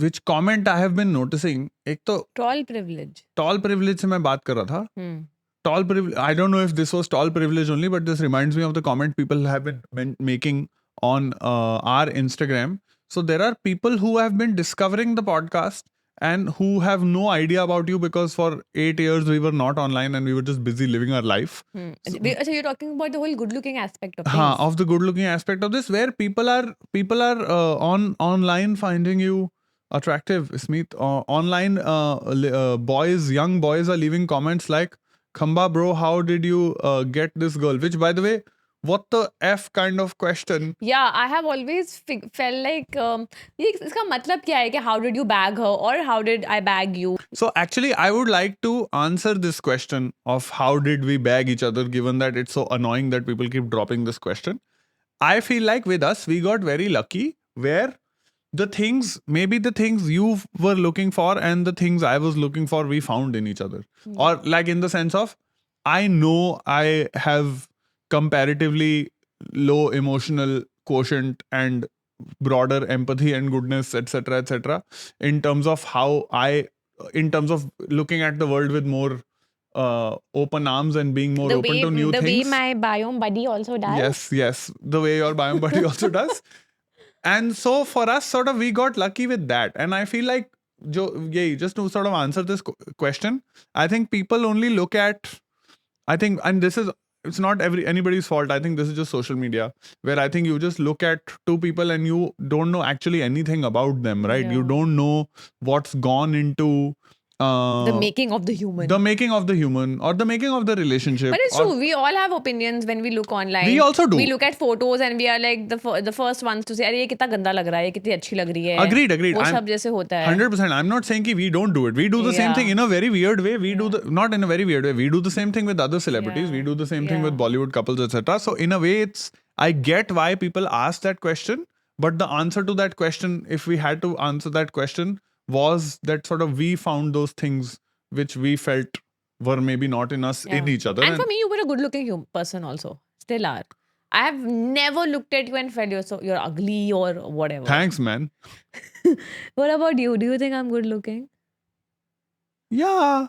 which comment I have been noticing. एक तो Tall privilege. tall privilege से मैं बात कर रहा था. Hmm. Tall privilege, I don't know if this was tall privilege only, but this reminds me of the comment people have been making on our Instagram. So there are people who have been discovering the podcast and who have no idea about you, because for 8 years we were not online and we were just busy living our life. So you're talking about the whole good-looking aspect of things. हाँ, of the good looking aspect of this, where people are online finding you attractive, Smith. Online young boys are leaving comments like, Khamba bro, how did you get this girl? Which, by the way, what the F kind of question. Yeah, I have always felt like ये इसका मतलब क्या है कि how did you bag her or how did I bag you? So actually I would like to answer this question of how did we bag each other, given that it's so annoying that people keep dropping this question. I feel like with us we got very lucky, where the things you were looking for and the things I was looking for, we found in each other. Or like in the sense of, I know I have comparatively low emotional quotient and broader empathy and goodness, etc., in terms of in terms of looking at the world with more open arms and being more open to new the things. way my biome buddy also does. Yes, the way your biome buddy also does. And so for us, sort of, we got lucky with that. And I feel like, just to sort of answer this question, I think people only look at, and it's not anybody's fault. I think this is just social media, where I think you just look at two people and you don't know actually anything about them, right? Yeah. You don't know what's gone into The making of the human. the making of the human, or the making of the relationship. But it's or- true. We all have opinions when we look online. We also do. We look at photos and we are like the first ones to say, अरे ये कितना गंदा लग रहा है, ये कितनी अच्छी लग रही है. Agreed. वो I'm- सब जैसे होता है. 100%. I'm not saying we don't do it. We do the same Yeah. thing in a very weird way. Not in a very weird way. We do the same thing with other celebrities. Yeah. We do the same thing with Yeah. Bollywood couples, etc. So in a way, I get why people ask that question. But the answer to that question, if we had to answer that question, was that sort of we found those things which we felt were maybe not in us, in Yeah. each other. And for me, you were a good-looking person also. Still are. I have never looked at you and felt you're ugly or whatever. Thanks, man. What about you? Do you think I'm good-looking? Yeah,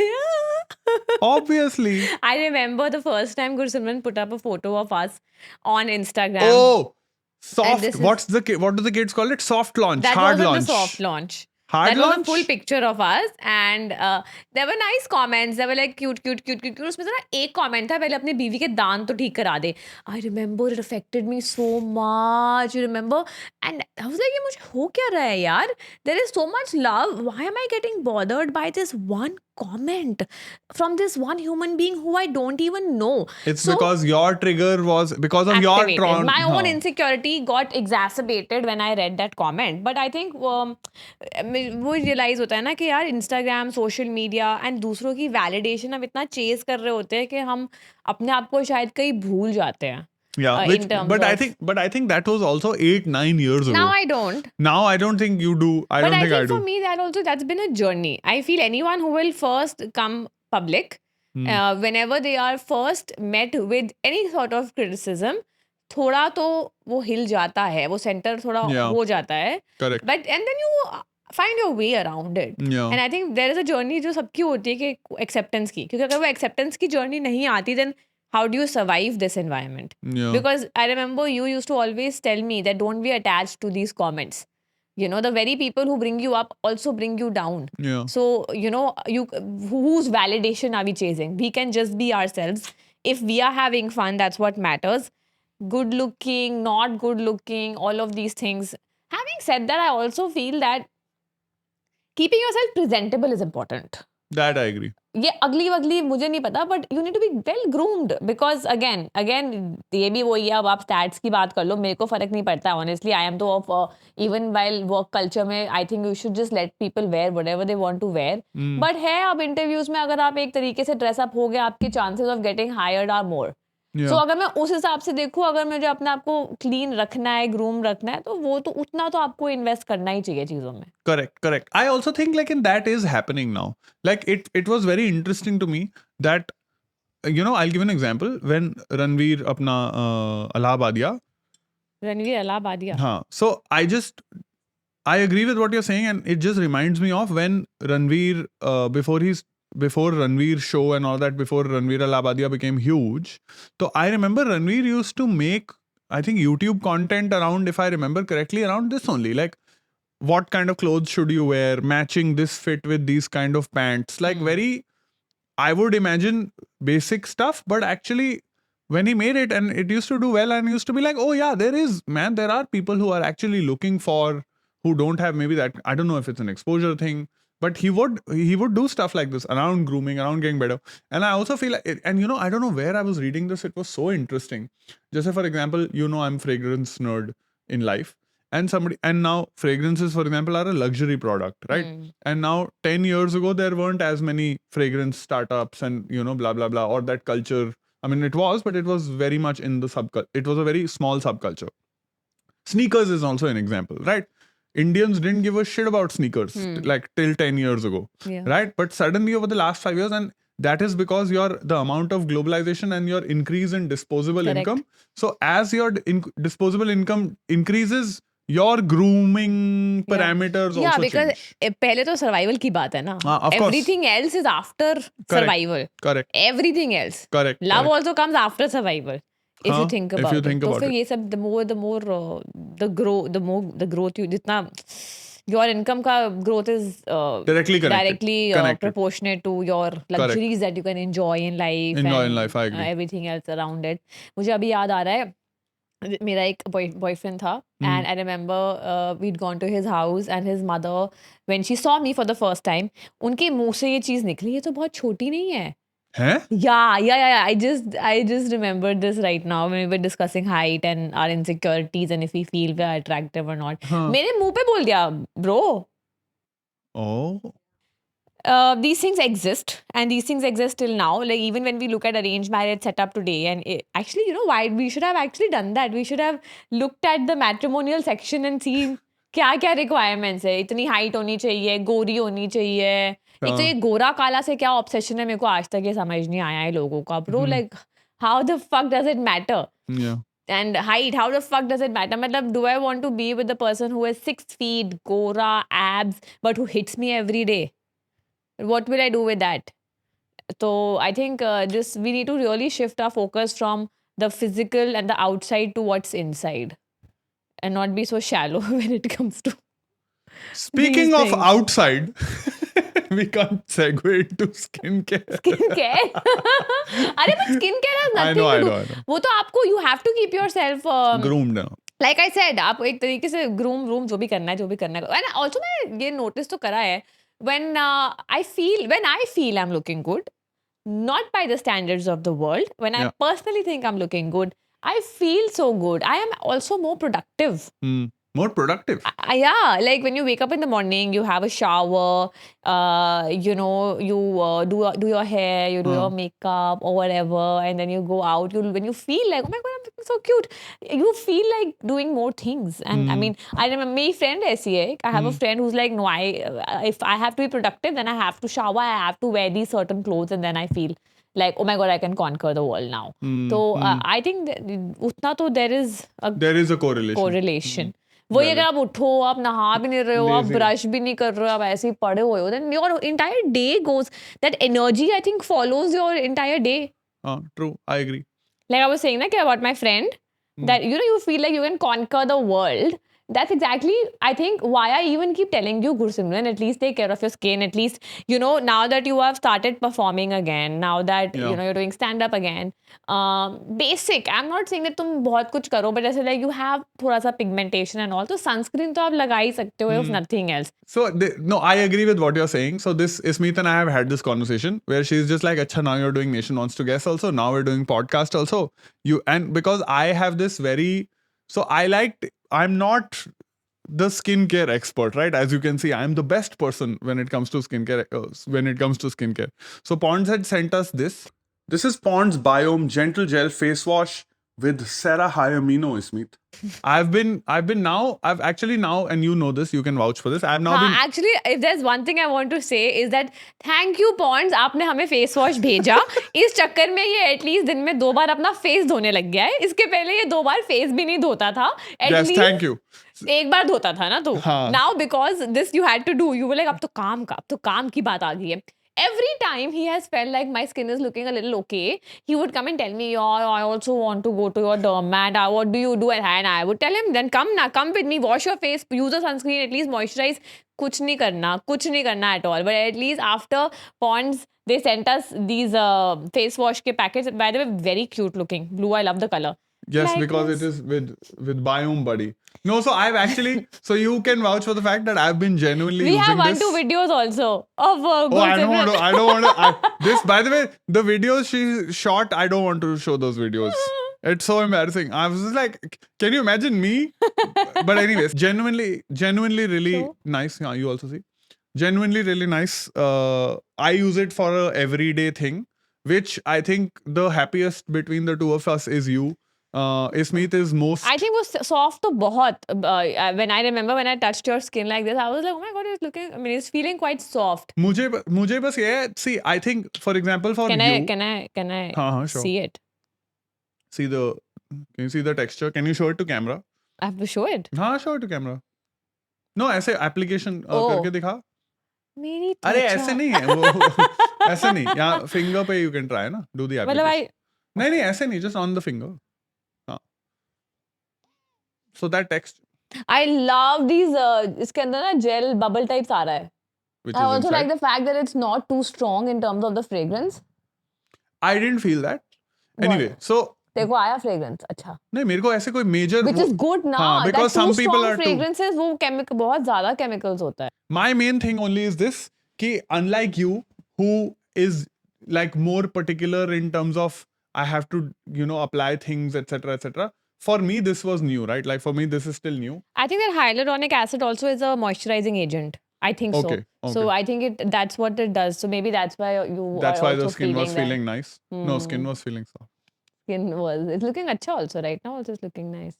Yeah. obviously. I remember the first time Gursimran put up a photo of us on Instagram. Oh, soft. this is- What do the kids call it? Soft launch. that hard was launch. the soft launch. Hard that launch. was a full picture of us and there were nice comments. They were like cute. उसमें से ना एक comment था, पहले अपने बीवी के दांत तो ठीक करा दे. I remember it affected me so much. You remember? And I was like, ये मुझे हो क्या रहा है यार? There is so much love. Why am I getting bothered by this one comment from this one human being who I don't even know. It's So, because your trigger was because of your activated. trauma. My own insecurity got exacerbated when I read that comment. But I think वो realize होता है ना कि यार Instagram, social media and दूसरों की validation हम इतना chase कर रहे होते हैं कि हम अपने आप को शायद कहीं भूल जाते हैं. Yeah, In terms but I of- think that was also 8-9 years ago. Now I don't. Now I don't think you do. I But don't I think I think do. for me that's been a journey. I feel anyone who will first come public, whenever they are first met with any sort of criticism, थोड़ा तो वो हिल जाता है, वो center थोड़ा Yeah. हो जाता है. Correct. But and then you find your way around it. Yeah. And I think there is a journey जो सबकी होती है कि acceptance की, क्योंकि अगर वो acceptance की journey नहीं आती, then how do you survive this environment? Yeah. Because I remember you used to always tell me that don't be attached to these comments. You know, the very people who bring you up also bring you down. Yeah. So, you know, whose validation are we chasing? We can just be ourselves. If we are having fun, that's what matters. Good looking, not good looking, all of these things. Having said that, I also feel that keeping yourself presentable is important. That I agree. ये अगली वगली मुझे नहीं पता, but you need to be well groomed, because again ये भी वही है. अब आप स्टैट्स की बात कर लो, मेरे को फर्क नहीं पड़ता ऑनेस्टली. आई एम तो off even while work culture में I think you should just let people wear whatever they want to wear. But है अब इंटरव्यूज में अगर आप एक तरीके से ड्रेसअप हो गए, आपके chances of getting hired are more. Yeah. So अगर मैं उस हिसाब से देखूँ, अगर मुझे अपने आप को क्लीन रखना है, ग्रूम रखना है, तो वो तो उतना तो आपको इन्वेस्ट करना ही चाहिए चीज़ों में. Correct. I also think like that is happening now. Like it was very interesting to me that I'll give an example. When Ranveer अपना Allahabadiya. रणवीर अलाहाबादिया. हाँ. So I agree with what you're saying, and it just reminds me of when Ranveer before Ranveer show and all that, before Ranveer Allahabadiya became huge. So I remember Ranveer used to make, I think, YouTube content around, if I remember correctly, around this only. Like, what kind of clothes should you wear? Matching this fit with these kind of pants. Like very, I would imagine basic stuff, but actually when he made it and it used to do well and used to be like, oh yeah, there are people who are actually looking for, who don't have maybe that, I don't know if it's an exposure thing, but he would do stuff like this around grooming, around getting better. And I also feel like and I don't know where I was reading this, it was so interesting. Just say for example, I'm fragrance nerd in life, and now fragrances, for example, are a luxury product, right? And now 10 years ago there weren't as many fragrance startups and blah blah blah, or that culture. I mean, it was, but it was very much in the it was a very small subculture. Sneakers is also an example, right? Indians didn't give a shit about sneakers like till 10 years ago, right? But suddenly over the last 5 years, and that is because the amount of globalization and your increase in disposable Correct. income. So as your disposable income increases, your grooming parameters Yeah, also because change. पहले तो survival की बात है ना. Of course. Everything else is after survival. Correct. Everything else. Correct. Love correct. also comes after survival. If you think about it. तो फिर ये सब the more the growth you जितना your income का growth is Directly connected. proportionate to your luxuries that you can enjoy in life. Enjoy and, in life, I agree. Everything else around it. मुझे अभी याद आ रहा है, मेरा एक boyfriend था, and I remember we'd gone to his house and his mother, when she saw me for the first time, उनके मुंह से ये चीज निकली, ये तो बहुत छोटी नहीं है. Huh? Yeah. I just remembered this right now when we were discussing height and our insecurities and if we feel we're attractive or not. मेरे मुंह पे बोल दिया, bro. Oh. These things exist, and these things exist till now. Like even when we look at arranged marriage setup today, and actually, why we should have actually done that. We should have looked at the matrimonial section and seen क्या requirements है. इतनी height होनी चाहिए, गोरी होनी चाहिए. एक तो ये गोरा काला से क्या obsession है, मेरे को आज तक ये समझ नहीं आया है लोगों का. Bro, like how the fuck does it matter? Yeah. And height, how the fuck does it matter? Matlab, do I want to be with the person who is 6 feet, gora, abs, but who hits me every day? What will I do with that? So I think we need to really shift our focus from the physical and the outside to what's inside, and not be so shallow when it comes to. Speaking These of things. outside, we can't segue into skincare. Skincare. अरे but skincare has I nothing know, to I do. know. वो तो आपको you have to keep yourself Groomed now. like I said, आप एक तरीके से groom जो भी करना है. And also मैं ये notice तो करा है, when I feel I'm looking good, not by the standards of the world. When I Yeah. personally think I'm looking good, I feel so good. I am also more productive. More productive. Yeah, like when you wake up in the morning, you have a shower, you know, you do your hair, you do your makeup or whatever, and then you go out. When you feel like, oh my god, I'm looking so cute, you feel like doing more things. And I mean, I remember my friend ऐसी है. I have a friend who's like, no, if I have to be productive, then I have to shower, I have to wear these certain clothes, and then I feel like, oh my god, I can conquer the world now. So I think that उतना तो there is a There is a correlation. correlation. वही अगर आप उठो, आप नहा भी नहीं रहे हो, आप ब्रश भी नहीं कर रहे हो, आप ऐसे ही पड़े हुए हो, then your entire day goes, that energy I think follows your entire day. True. I agree. Like I was saying that about my friend, that you know, you feel like you can conquer the world. That's exactly, I think, why I even keep telling you, Gursimran, at least take care of your skin. At least, you know, now that you have started performing again, now that, you know, you're doing stand-up again, basic, I'm not saying that तुम बहुत कुछ करो, but जैसे like you have थोड़ा सा pigmentation and all, तो sunscreen तो आप लगा ही सकते हो, if nothing else. So no, I agree with what you're saying. So this Ismeet and I have had this conversation where she's just like, "Acha, now you're doing Nation Wants to Guess also. Now we're doing podcast also. And because I have this very, so I'm not the skincare expert, right? As you can see, I'm the best person when it comes to skincare. So Ponds had sent us this. This is Ponds Biome Gentle Gel Face Wash with Cerahyamino, Ismeet. I've actually now, and you know this, you can vouch for this. I've now been. Actually, if there's one thing I want to say is that thank you Ponds, आपने हमें face wash भेजा. इस चक्कर में ये at least दिन में 2 बार अपना फेस धोने लग गया है. इसके पहले ये 2 बार फेस भी नहीं धोता था. Yes, thank you. एक बार धोता था ना तू. हाँ. Now because this you had to do, you were like अब तो काम की बात आ गई है. Every time he has felt like my skin is looking a little okay, he would come and tell me, "Oh, I also want to go to your dermat. What do you do?" And I would tell him, "Then come with me. Wash your face. Use a sunscreen. At least moisturize. कुछ नहीं करना at all." But at least after Ponds, they sent us these face wash के packets. By the way, very cute looking. Blue. I love the color. Yes, Like because this. it is with Biome Buddy. No, so I've actually, so you can vouch for the fact that I've been genuinely We using have this. 1-2 videos also of Oh, I don't want to. This, by the way, the videos she shot, I don't want to show those videos. It's so embarrassing. I was just like, can you imagine me? But anyways, genuinely really So? nice. Yeah, you also see. Genuinely really nice. I use it for a everyday thing, which I think the happiest between the two of us is you. Ismeet is most. I think वो soft तो बहुत. When I remember when I touched your skin like this, I was like, oh my god, it's looking. I mean, it's feeling quite soft. मुझे बस ये है. See, I think, for example, for Can you. I हाँ, sure. see it? Can you see the texture? Can you show it to camera? I have to show it. हाँ, show it to camera. No, ऐसे application Oh. करके दिखा. मेरी अरे त्वचा. ऐसे नहीं है वो. ऐसे नहीं. यहाँ finger पे you can try ना. Do the मतलब application. नहीं ऐसे नहीं. Just on the finger. हाँ. So that text. I love these. इसके अंदर ना gel bubble types आ रहा है. Which I is also inside. like the fact that it's not too strong in terms of the fragrance. I didn't feel that. Anyway, What? so देखो आया fragrance अच्छा. नहीं मेरे को ऐसे कोई major. Which is good ना. हाँ, because that some too people strong are too. fragrances वो बहुत ज़्यादा chemicals होता है. My main thing only is this कि unlike you who is like more particular in terms of I have to apply things etc. For me this was new, right? Like for me this is still new. I think that hyaluronic acid also is a moisturizing agent. I think so. Okay. So I think that's what it does. So maybe that's why That's are why also the skin was that feeling nice. No, skin was feeling soft. it's looking अच्छा also right now. Also it's looking nice.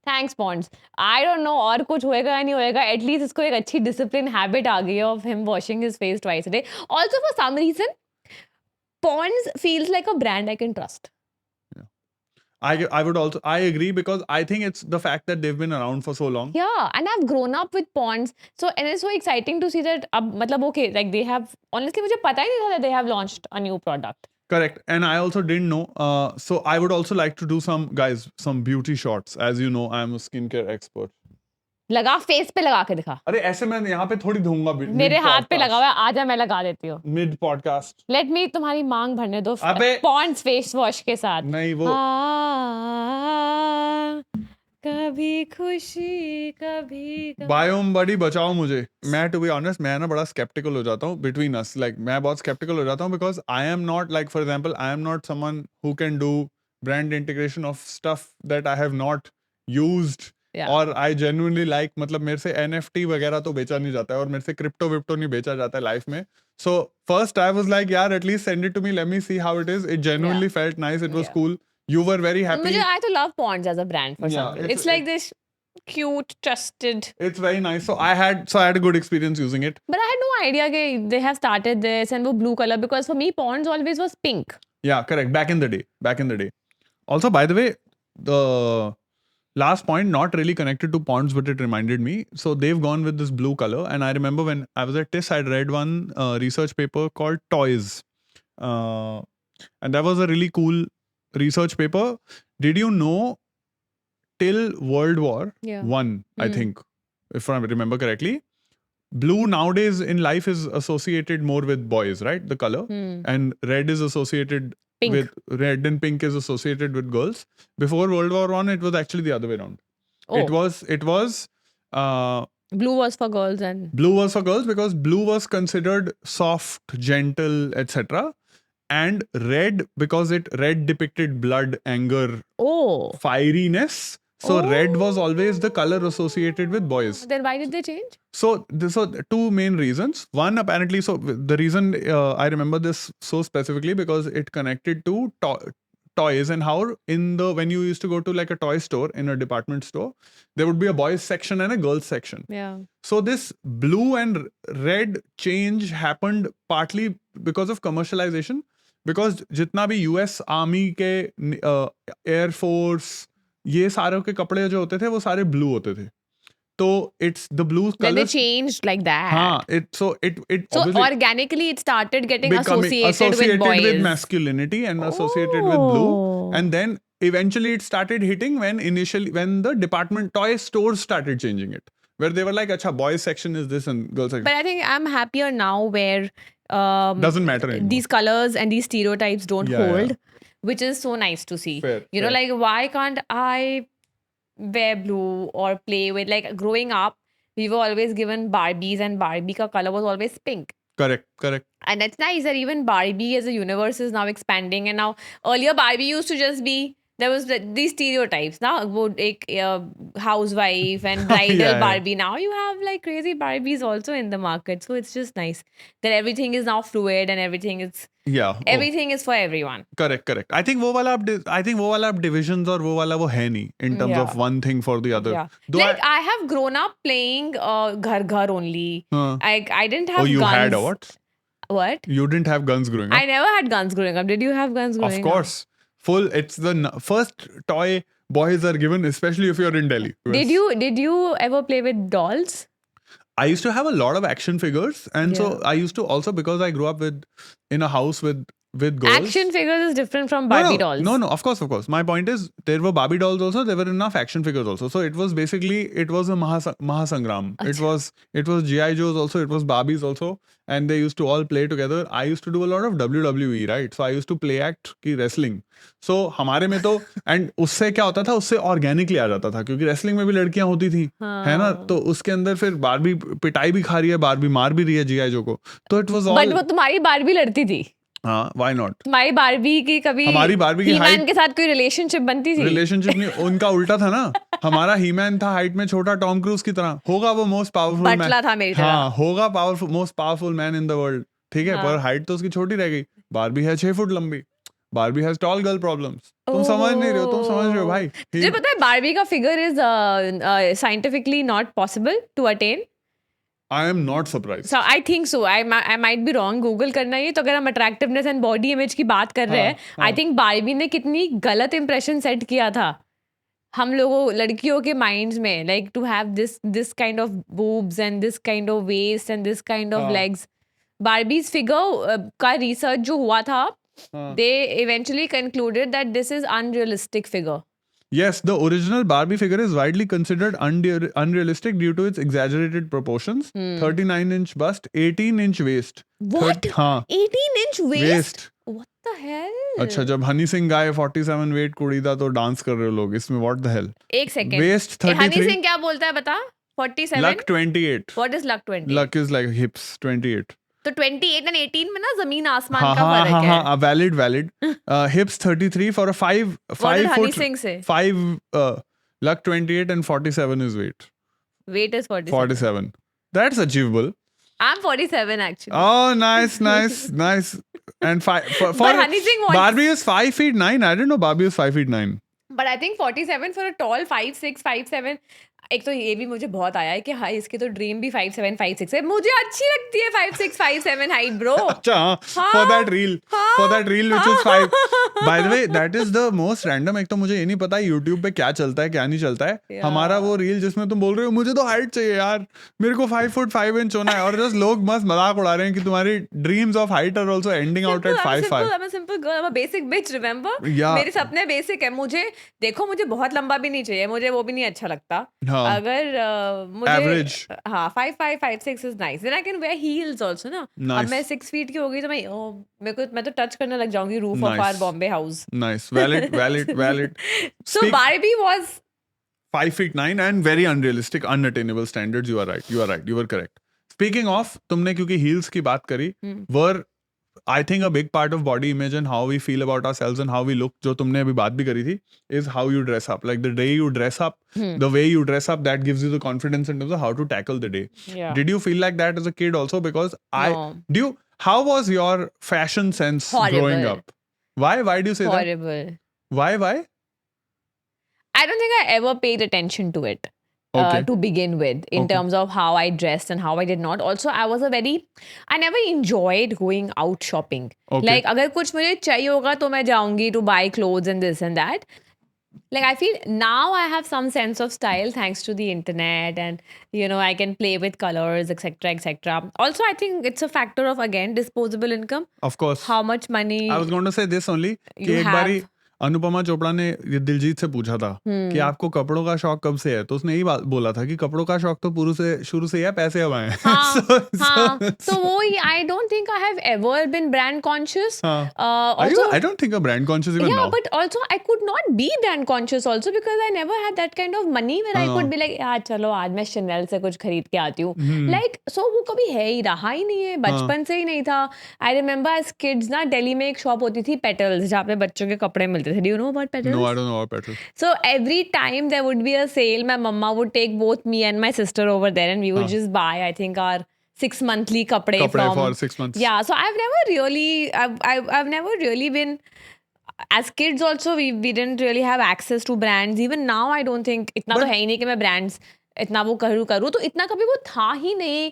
Thanks Ponds. I don't know और कुछ होएगा या नहीं होएगा. At least इसको एक अच्छी discipline habit आ गई है of him washing his face twice a day. Also for some reason, Ponds feels like a brand I can trust. I agree because I think it's the fact that they've been around for so long. Yeah, and I've grown up with Ponds. So and it's so exciting to see that अब मतलब okay, like they have honestly मुझे पता ही नहीं था that they have launched a new product. Correct. And I also didn't know. So I would also like to do some beauty shots. As you know, I'm a skincare expert. लगा face पे लगा के दिखा. अरे ऐसे मैं यहाँ पे थोड़ी धोऊंगा. मेरे हाथ पे लगा हुआ है. आजा मैं लगा देती हूँ. Mid podcast. लेट मी तुम्हारी मांग भरने दो. अबे Ponds फेस वॉश के साथ. नहीं वो कभी खुशी कभी गम। बायोम बड़ी बचाओ मुझे. मैं टू बी ऑनेस्ट मैं ना बड़ा skeptical हो जाता हूँ between us. Like मैं बहुत skeptical हो जाता हूँ because I am not like for example I am not someone who can do brand integration of stuff that I have not used. Yeah. और I genuinely like मतलब मेरे से NFT वगैरह तो बेचा नहीं जाता है और मेरे से क्रिप्टो विप्टो नहीं बेचा जाता है लाइफ में. So first I was like यार at least send it to me, let me see how it is. It genuinely felt nice, it was Yeah. cool. You were very happy. मुझे I to love Ponds as a brand for Yeah, some reason. it's- It's like this cute, trusted. It's very nice. So I had a good experience using it. But I had no idea that they have started this and वो blue color because for me Ponds always was pink. Yeah, correct. Back in the day. Also, by the way, the last point, not really connected to ponds, but it reminded me. So they've gone with this blue color. And I remember when I was at TIS, I'd read one research paper called Toys. And that was a really cool research paper. Did you know till World War Yeah. One, I think, if I remember correctly, blue nowadays in life is associated more with boys, right? The color. And red is associated Pink. with red and pink is associated with girls. Before World War One, it was actually the other way around. Oh. It was Blue was for girls and blue was for girls because blue was considered soft, gentle, etc. And red because red depicted blood, anger, oh. fieriness. So red was always the color associated with boys. Then why did they change? So two main reasons. One, apparently, so the reason I remember this so specifically because it connected to toys and how when you used to go to like a toy store in a department store, there would be a boys section and a girls section. Yeah. So this blue and red change happened partly because of commercialization. Because जितना भी US army के air force ये सारों के कपड़े जो होते थे वो सारे ब्लू होते थे. तो it's the blue Then they colors. changed like that. हाँ, it So obviously organically it started getting becoming associated with boys. with masculinity and associated with blue, Oh. and then eventually it started hitting when the department toy stores started changing it, where they were like, "Acha, boys section is this and girls section." But I think I'm happier now where Doesn't matter anymore. these colors and these stereotypes don't Yeah, hold, which is so nice to see. Fair, you know, fair. like why can't I wear blue or play with, like growing up, we were always given Barbies and Barbie ka color was always pink. Correct. And it's nice that even Barbie as a universe is now expanding. And now earlier Barbie used to just be, there was these stereotypes. Now wo ek housewife and bridal Yeah. Barbie. Now you have like crazy Barbies also in the market. So it's just nice that everything is now fluid and everything is Yeah. everything is for everyone. Correct. I think वो वाला अब divisions और वो वाला वो है नहीं in terms of one thing for the other. Yeah. Though Like I have grown up playing Ghar Ghar only. Huh. I didn't have Oh, you guns. had a what? What? You didn't have guns growing up? I never had guns growing up. Did you have guns growing Of up? course. It's the first toy boys are given, especially if you're in Delhi. Did you ever play with dolls? I used to have a lot of action figures, and so Yeah. I used to also, because I grew up in a house with girls. Action figures is different from No, Barbie no, dolls. No, of course. My point is, there were Barbie dolls also. There were enough action figures also. So it was basically a Mahasangram. It was GI Joes also. It was Barbies also, and they used to all play together. I used to do a lot of WWE, right? So I used to play act की wrestling. So हमारे में तो and उससे क्या होता था, उससे organically आ जाता था, क्योंकि wrestling में भी लड़कियां होती थी, है ना? तो उसके अंदर फिर बारबी पिटाई भी खा रही है, बारबी मार भी रही है GI जो को. तो it was all. But वो तुम्हारी बारबी लड़ती थी. हाँ, why not? तुम्हारी बारबी की कभी हमारी बारबी की He-Man height- के साथ कोई रिलेशनशिप बनती थी? रिलेशनशिप नहीं, उनका उल्टा था ना. हमारा हीमैन था हाइट में छोटा, टॉम क्रूज की तरह. होगा वो मोस्ट पावरफुल मैन. पतला था मेरी तरह. हाँ, होगा most powerful man in the world. ठीक है, हाँ. पर हाइट तो उसकी छोटी रह गई. बारबी है 6 फुट लंबी. Barbie has tall girl problems. तुम समझ नहीं रहे हो, तुम समझ रहे हो भाई. तुझे पता है बारबी का figure is scientifically not possible to attain. I am not surprise. So I think so. I might be wrong. Google करना ही. तो अगर हम अट्रैक्टिवनेस एंड बॉडी इमेज की बात कर रहे हैं, आई थिंक बारबी ने कितनी गलत इंप्रेशन सेट किया था हम लोगों लड़कियों के माइंड्स में, like to have this kind of boobs and this kind of waist and this kind of legs. Barbie's figure का रिसर्च जो हुआ था, they eventually concluded that this is unrealistic figure. Yes, the original Barbie figure is widely considered unrealistic due to its exaggerated proportions. 39-inch bust, 18-inch waist. What? हाँ, 18-inch waist? What the hell? अच्छा जब हनी सिंह गाए 47 weight कुड़ी दा तो dance कर रहे हो लोग इसमें व्हाट द हेल एक सेकंड, वेस्ट हनी 33 सिंह क्या बोलता है बता? 47? Luck 28 What is luck 20? Luck is like हिप्स 28 तो 28 and 18 में ना जमीन आसमान हाँ का हाँ फर्क हाँ है. हाँ valid हिप्स 33 for a 5 What did Honey foot Singh say? 5 luck 28 and 47 is weight Weight is 47. 47 that's achievable. I'm 47 actually. Oh, nice. And for But Honey Singh wants. Barbie is 5'9". I didn't know Barbie is 5'9". But I think 47 for a tall 5'6", 5'7". एक तो ये भी मुझे बहुत आया है कि हाँ इसकी तो ड्रीम भी 5'7", 5'6" है. मुझे अच्छी लगती है 5'6", 5'7" हाइट ब्रो. अच्छा for that reel which is 5. By the way, that is the most random. एक तो मुझे ये नहीं पता YouTube पे क्या चलता है क्या नहीं चलता है. Yeah. हमारा वो रील जिसमें तुम बोल रहे हो मुझे तो हाइट चाहिए यार, मेरे को 5 फुट 5 इंच होना है, और जस्ट लोग मस्त मजाक उड़ा रहे हैं कि तुम्हारी dreams of height are also ending out at 5'5". I'm a simple girl. I'm a basic bitch. Remember? Yeah. मेरे सपने बेसिक है. मुझे देखो मुझे बहुत लंबा भी नहीं चाहिए. मुझे वो भी नहीं अच्छा लगता. हाँ. अगर मुझे Average. हाँ 5'5", 5'6" is nice. Then I can wear heels also ना. Nice. अब मैं 6 feet की हो गई तो मैं तो टच करने लग जाऊंगी roof of Nice. our Bombay house. Nice. Valid. So Barbie was 5'9" and very unrealistic, unattainable standards. You are right. You were correct. Speaking of, तुमने क्योंकि heels की बात करी, were I think a big part of body image and how we feel about ourselves and how we look, जो तुमने अभी बात भी करी थी, is how you dress up. Like the day you dress up, the way you dress up, that gives you the confidence in terms of how to tackle the day. Yeah. Did you feel like that as a kid also? Because No. how was your fashion sense growing Horrible. up? Why do you say that? horrible. Why? I don't think I ever paid attention to it. Okay. To begin with, in Okay. terms of how I dressed and how I did not. Also, I never enjoyed going out shopping. Okay. Like, अगर कुछ मुझे चाहिए होगा तो मैं जाऊंगी to buy clothes and this and that. Like, I feel now I have some sense of style thanks to the internet, and I can play with colors, etc. Also, I think it's a factor of, again, disposable income. Of course. How much money I was going to say this only कि you एक have. बारी अनुपमा चोपड़ा ने ये दिलजीत से पूछा था कि आपको कपड़ों का शौक कब से है, तो उसने यही बोला था कि कपड़ों का शौक तो शुरू से ही है, पैसे अब आए हैं. So वो I don't think I have ever been brand conscious. Also, I don't think a brand conscious even yeah, now. but also I could not be brand conscious also because I never had that kind of money where I could be like, यार चलो आज मैं Chanel से कुछ खरीद के आती हूँ. Like, so वो कभी है ही रहा ही नहीं है, बचपन से ही नहीं था. I remember as kids ना दिल्ली में एक शॉप होती थी Petals, जहाँ पे बच्चों के कपड़े मिलते थे. Do you know about Petals? No, I don't know about Petals. So every time there would be a sale, my mama would take both me and my sister over there, and we would just buy, I think, our 6 monthly kapde from. For 6 months. Yeah, so I've never really been. As kids also, we didn't really have access to brands. Even now, I don't think इतना तो है ही नहीं कि मैं brands इतना वो करूँ तो इतना कभी वो था ही नहीं.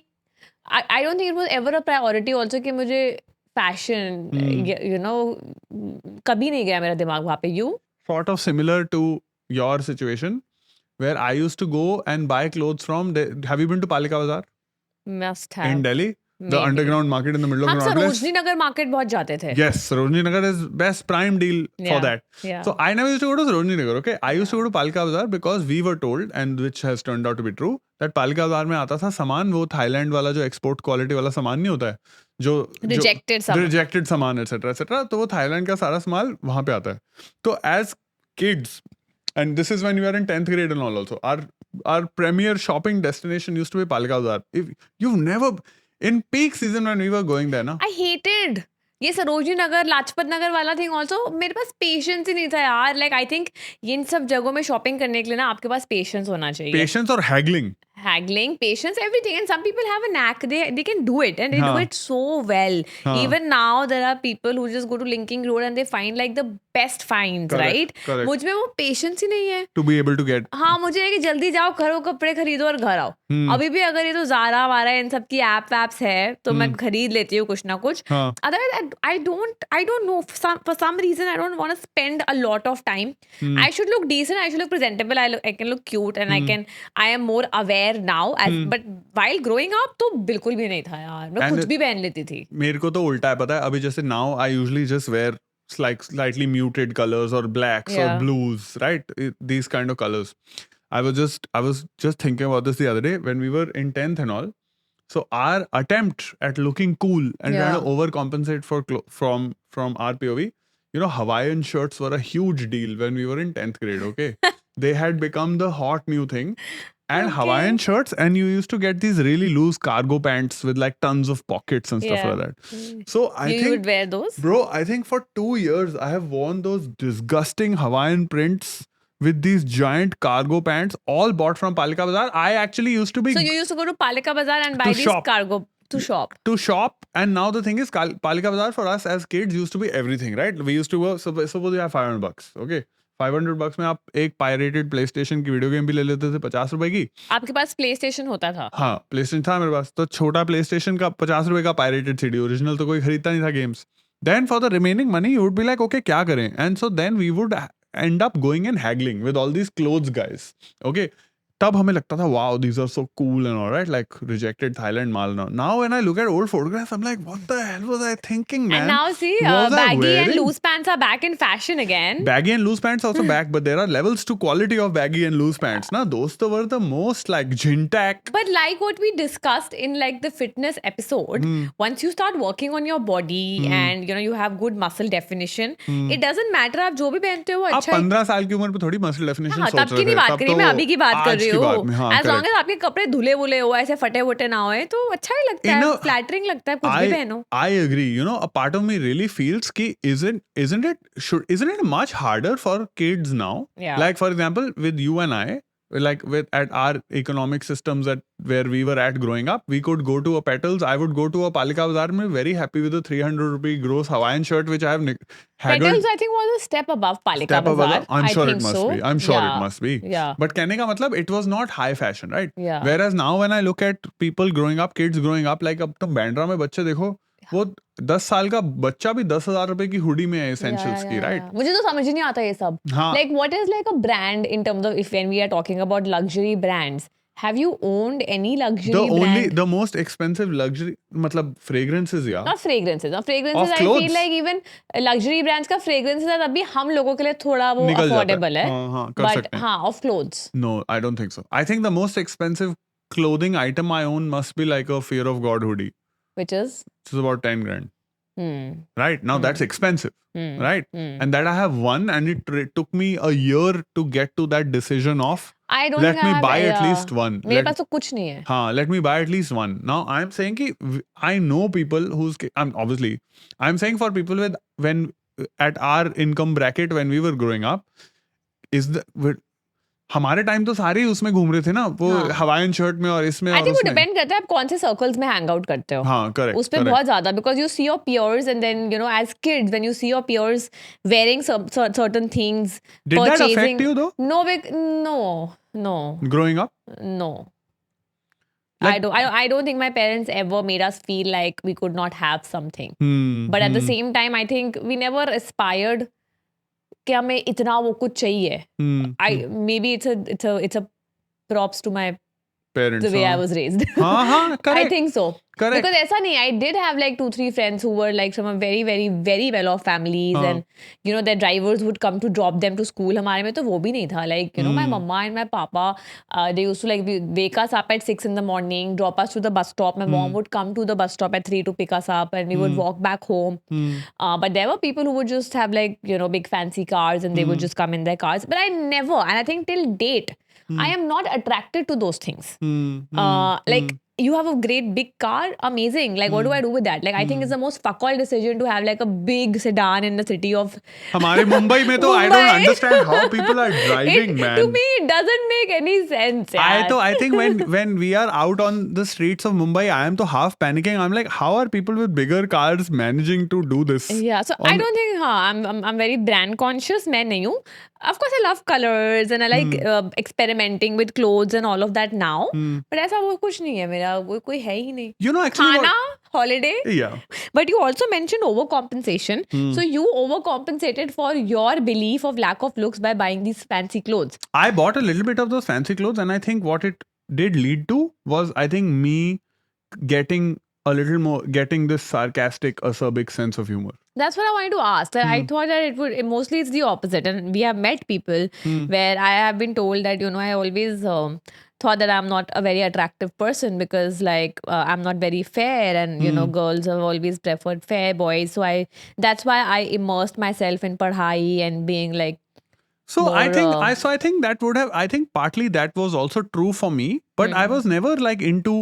I don't think it was ever a priority also कि मुझे fashion, कभी नहीं गया मेरा दिमाग वहाँ पे. You? Sort of similar to your situation, where I used to go and buy clothes from. Have you been to Palika Bazaar Must have. in Delhi? The Maybe. underground market in the middle of हम Connaught Place. Sarojini Nagar market बहुत जाते थे. Yes, Sarojini Nagar is best prime deal for Yeah, that. yeah. So I never used to go to Sarojini Nagar, okay? I used to go to Palika Bazaar because we were told, and which has turned out to be true, that Palika Bazaar में आता था सामान वो Thailand वाला जो export quality वाला सामान नहीं होता है, जो रिजेक्टेड सामान एटसेट्रा, तो वो थाईलैंड का सारा सामान वहाँ पे आता है. तो as kids, and this is when we were in 10th grade and all also, our premier shopping destination used to be Palika Bazaar. If you've never, in peak season when we were going there ना, I hated ये सरोजनी नगर लाजपत नगर वाला thing also. मेरे पास patience ही नहीं था यार. Like I think in सब जगहों में शॉपिंग करने के लिए ना आपके पास पेशेंस होना चाहिए. पेशेंस और haggling, patience, everything. And some people have a knack. They can do it, and they do it so well. Even now there are people who just go to Linking Road and they find like the best finds, right? Correct. मुझ में वो patience ही नहीं है. to be able to get. हाँ, मुझे है कि जल्दी जाओ करो कपड़े खरीदो और घर आओ. अभी भी अगर ये तो ज़ारा वारा इन सब की एप्स है तो मैं खरीद लेती हूँ कुछ ना कुछ. Otherwise I don't know, for some reason I don't want to spend a lot of time. I should look decent, I should look presentable, I can look cute, and I am more aware now, but while growing up तो बिल्कुल भी नहीं था यार. मैं कुछ भी पहन लेती थी. मेरे को तो उल्टा है, पता है. अभी जैसे now I usually just wear like slightly muted colors or blacks or blues, right? These kind of colors. I was just thinking about this the other day when we were in 10th and all. So our attempt at looking cool and trying to Yeah. overcompensate for from our POV, you know, Hawaiian shirts were a huge deal when we were in 10th grade. Okay, they had become the hot new thing. And Okay. Hawaiian shirts, and you used to get these really loose cargo pants with like tons of pockets and stuff Yeah. like that. So I You think, would wear those? bro, I think for 2 years I have worn those disgusting Hawaiian prints with these giant cargo pants, all bought from Palika Bazaar. I actually used to be So you used to go to Palika Bazaar and buy To these shop. cargo to shop. to shop, and now the thing is, Palika Bazaar for us as kids used to be everything, right? We used to go. Suppose you have $500, okay, $500 में आप एक pirated PlayStation की video game भी ले लेते थे 50 रुपए की. आपके पास PlayStation होता था? हाँ, PlayStation था मेरे पास, तो छोटा PlayStation का 50 रुपए का pirated CD, ओरिजिनल तो कोई खरीदता नहीं था games. Then for the remaining money you would be like, okay, क्या करें? And so then we would end up going and haggling with all these clothes guys. Okay, तब हमें लगता था, wow, these are so cool and all, right, like rejected Thailand mall now. Now when I look at old photographs, I'm like, what the hell was I thinking, man? And now see, Was I baggy and wearing- loose pants are back in fashion again. Baggy and loose pants also back, but there are levels to quality of baggy and loose pants. Now those were the most like Jintak. But like what we discussed in like the fitness episode, Hmm. once you start working on your body and you know you have good muscle definition, it doesn't matter आप जो भी पहनते हो आप अच्छा 15 साल की उम्र पे थोड़ी मसल डेफिनेशन हाँ, सोच तब रहे की नहीं थे. बात तब करी तो मैं अभी की बात कर आज रही की बात हूँ में, हाँ, एज लॉन्ग correct. एज आपके कपड़े धुले वुले हो ऐसे फटे वटे ना होए तो अच्छा ही लगता In है a- फ्लैटरिंग लगता है कुछ भी पहनो I agree. You know, a part of me really feels ki isn't it much harder for kids now? Yeah. Like for example, with you and I, like with at our economic systems at where we were at growing up, we could go to a Petals. I would go to a Palika Bazaar and be very happy with a 300 rupee gross Hawaiian shirt which I have haggled. Petals I think was a step above Palika Step above Bazaar. the- I'm I sure think it must so. be. I'm sure Yeah. it must be. Yeah. But कहने का मतलब it was not high fashion, right? Yeah. Whereas now when I look at people growing up, kids growing up, like अब तुम बैंड्रा में बच्चे देखो, वो 10 साल का बच्चा भी 10,000 रुपए की हुडी में है essentials की, right? मुझे तो समझ ही नहीं आता ये सब हाँ. like what is like a brand in terms of if when we are talking about luxury brands have you owned any luxury brand The most expensive luxury मतलब fragrances, yeah. not fragrances Of I clothes. feel like even luxury brands का fragrances है तभी हम लोगों के लिए थोड़ा वो निकल जाता है. affordable है हाँ, कर but सकते हैं. हाँ of clothes No, I don't think so. I think the most expensive clothing item I own must be like a Fear of God hoodie. which is Which is about 10 grand. hmm, Right? Now that's expensive. hmm, Right? hmm. And that I have won, and it took me a year to get to that decision of I don't let think I me have, buy at yeah. least one. मेरे पास तो कुछ नहीं है Let me buy at least one. Now I'm saying ki I know people who's obviously I'm saying for people when at our income bracket when we were growing up हमारे time तो सारे ही उसमें घूम रहे थे ना वो हाँ. हवाईन शर्ट में और इसमें आई और थिंक वो उसमें. डिपेंड करता है आप कौन से सर्कल्स में हैंग आउट करते हो हाँ, correct. उस पे correct. बहुत ज्यादा because you see your peers and then you know as kids when you see your peers wearing certain things Did that affect you though? No, Growing up? no. Like- I don't think my parents ever made us feel like we could not have something. Hmm, But at the same time, I think we never aspired कि हमें इतना वो कुछ चाहिए. Maybe it's a props to my parents. the way I was raised. हाँ, I correct. think so. Correct. Because ऐसा नहीं, I did have like 2-3 friends who were like from a very very very well off families हाँ. and you know their drivers would come to drop them to school. हमारे में तो वो भी नहीं था. Like you know my mama and my papa they used to like wake us up at 6 in the morning, drop us to the bus stop. My mom would come to the bus stop at 3 to pick us up and we would walk back home. But there were people who would just have like you know big fancy cars and they would just come in their cars. But I never, and I think till date I am not attracted to those things. Like you have a great big car, amazing. Like what do I do with that? Like I think it's the most fuck all decision to have like a big sedan in the city of हमारे मुंबई में तो I don't Mumbai. understand how people are driving, man. To me it doesn't make any sense. yaar. I think when we are out on the streets of Mumbai, I am to half panicking. I'm like, how are people with bigger cars managing to do this? Yeah, so I don't think I'm very brand conscious. मैं नहीं हूँ. Of course, I love colors and I like experimenting with clothes and all of that now. But ऐसा वो कुछ नहीं है मेरा. वो कोई है ही नहीं. You know, actually, खाना, holiday. yeah. But you also mentioned overcompensation. So you overcompensated for your belief of lack of looks by buying these fancy clothes. I bought a little bit of those fancy clothes, and I think what it did lead to was, I think, me getting this sarcastic, acerbic sense of humor. That's what I wanted to ask. That I thought that mostly it's the opposite. And we have met people where I have been told that, you know, I always thought that I'm not a very attractive person because like I'm not very fair, and you know girls have always preferred fair boys. So that's why I immersed myself in padhai and being like So I more, think I think that would have, I think partly that was also true for me, but I was never like into,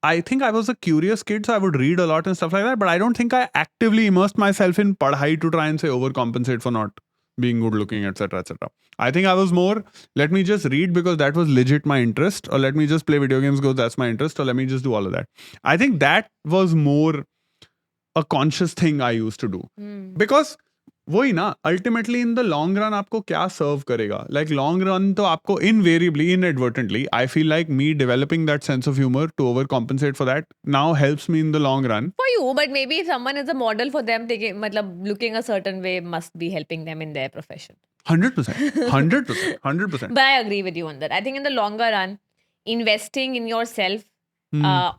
I think I was a curious kid, so I would read a lot and stuff like that, but I don't think I actively immersed myself in padhai to try and say overcompensate for not being good looking, etc., etc. I think I was more, let me just read because that was legit my interest, or let me just play video games because that's my interest, or let me just do all of that. I think that was more a conscious thing I used to do. Because वही ना, ultimately in the long run आपको क्या serve करेगा? Like long run तो आपको invariably, inadvertently, I feel like me developing that sense of humor to overcompensate for that now helps me in the long run. for you, but maybe if someone is a model for them, taking matlab looking a certain way must be helping them in their profession. 100%. 100%. But I agree with you on that. I think in the longer run, investing in yourself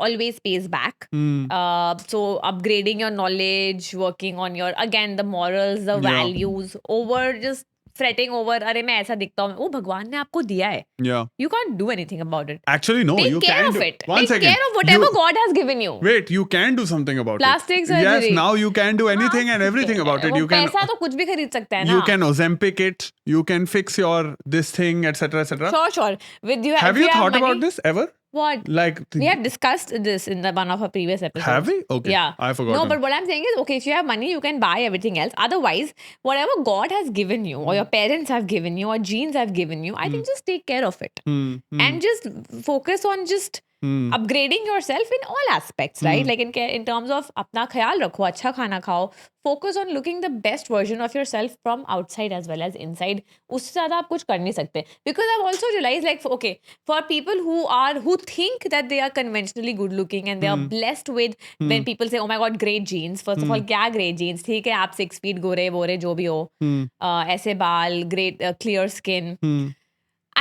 always pays back. So upgrading your knowledge, working on your, again, the morals, the values, over just fretting over, अरे मैं ऐसा दिखता हूँ, वो भगवान ने आपको दिया है. Yeah. You can't do anything about it. Actually, no, Take you care can of do it. One Take second. care of whatever You- God has given you. Wait, you can do something about Plastic it. surgery. Yes, now you can do anything and everything about it. वो You can पैसा तो कुछ भी खरीद सकता है ना. you can Ozempic it, you can fix your this thing, etc., etc. Sure. With you, Have if you thought money, about this ever? What? Like We have discussed this in one of our previous episodes. Have we? Okay. Yeah. I forgot. No, but what I'm saying is, okay, if you have money, you can buy everything else. Otherwise, whatever God has given you, or your parents have given you, or genes have given you, I think just take care of it. And just focus on just upgrading yourself in all aspects, right? Like in terms of अपना ख्याल रखो, अच्छा खाना खाओ. Focus on looking the best version of yourself from outside as well as inside. उससे ज़्यादा आप कुछ कर नहीं सकते. Because I've also realized, like, okay, for people who think that they are conventionally good looking and they are blessed with, when people say, oh my god, great genes. First of all, क्या great genes? ठीक है, आप 6 feet गोरे बोरे जो भी हो, ऐसे बाल, great clear skin.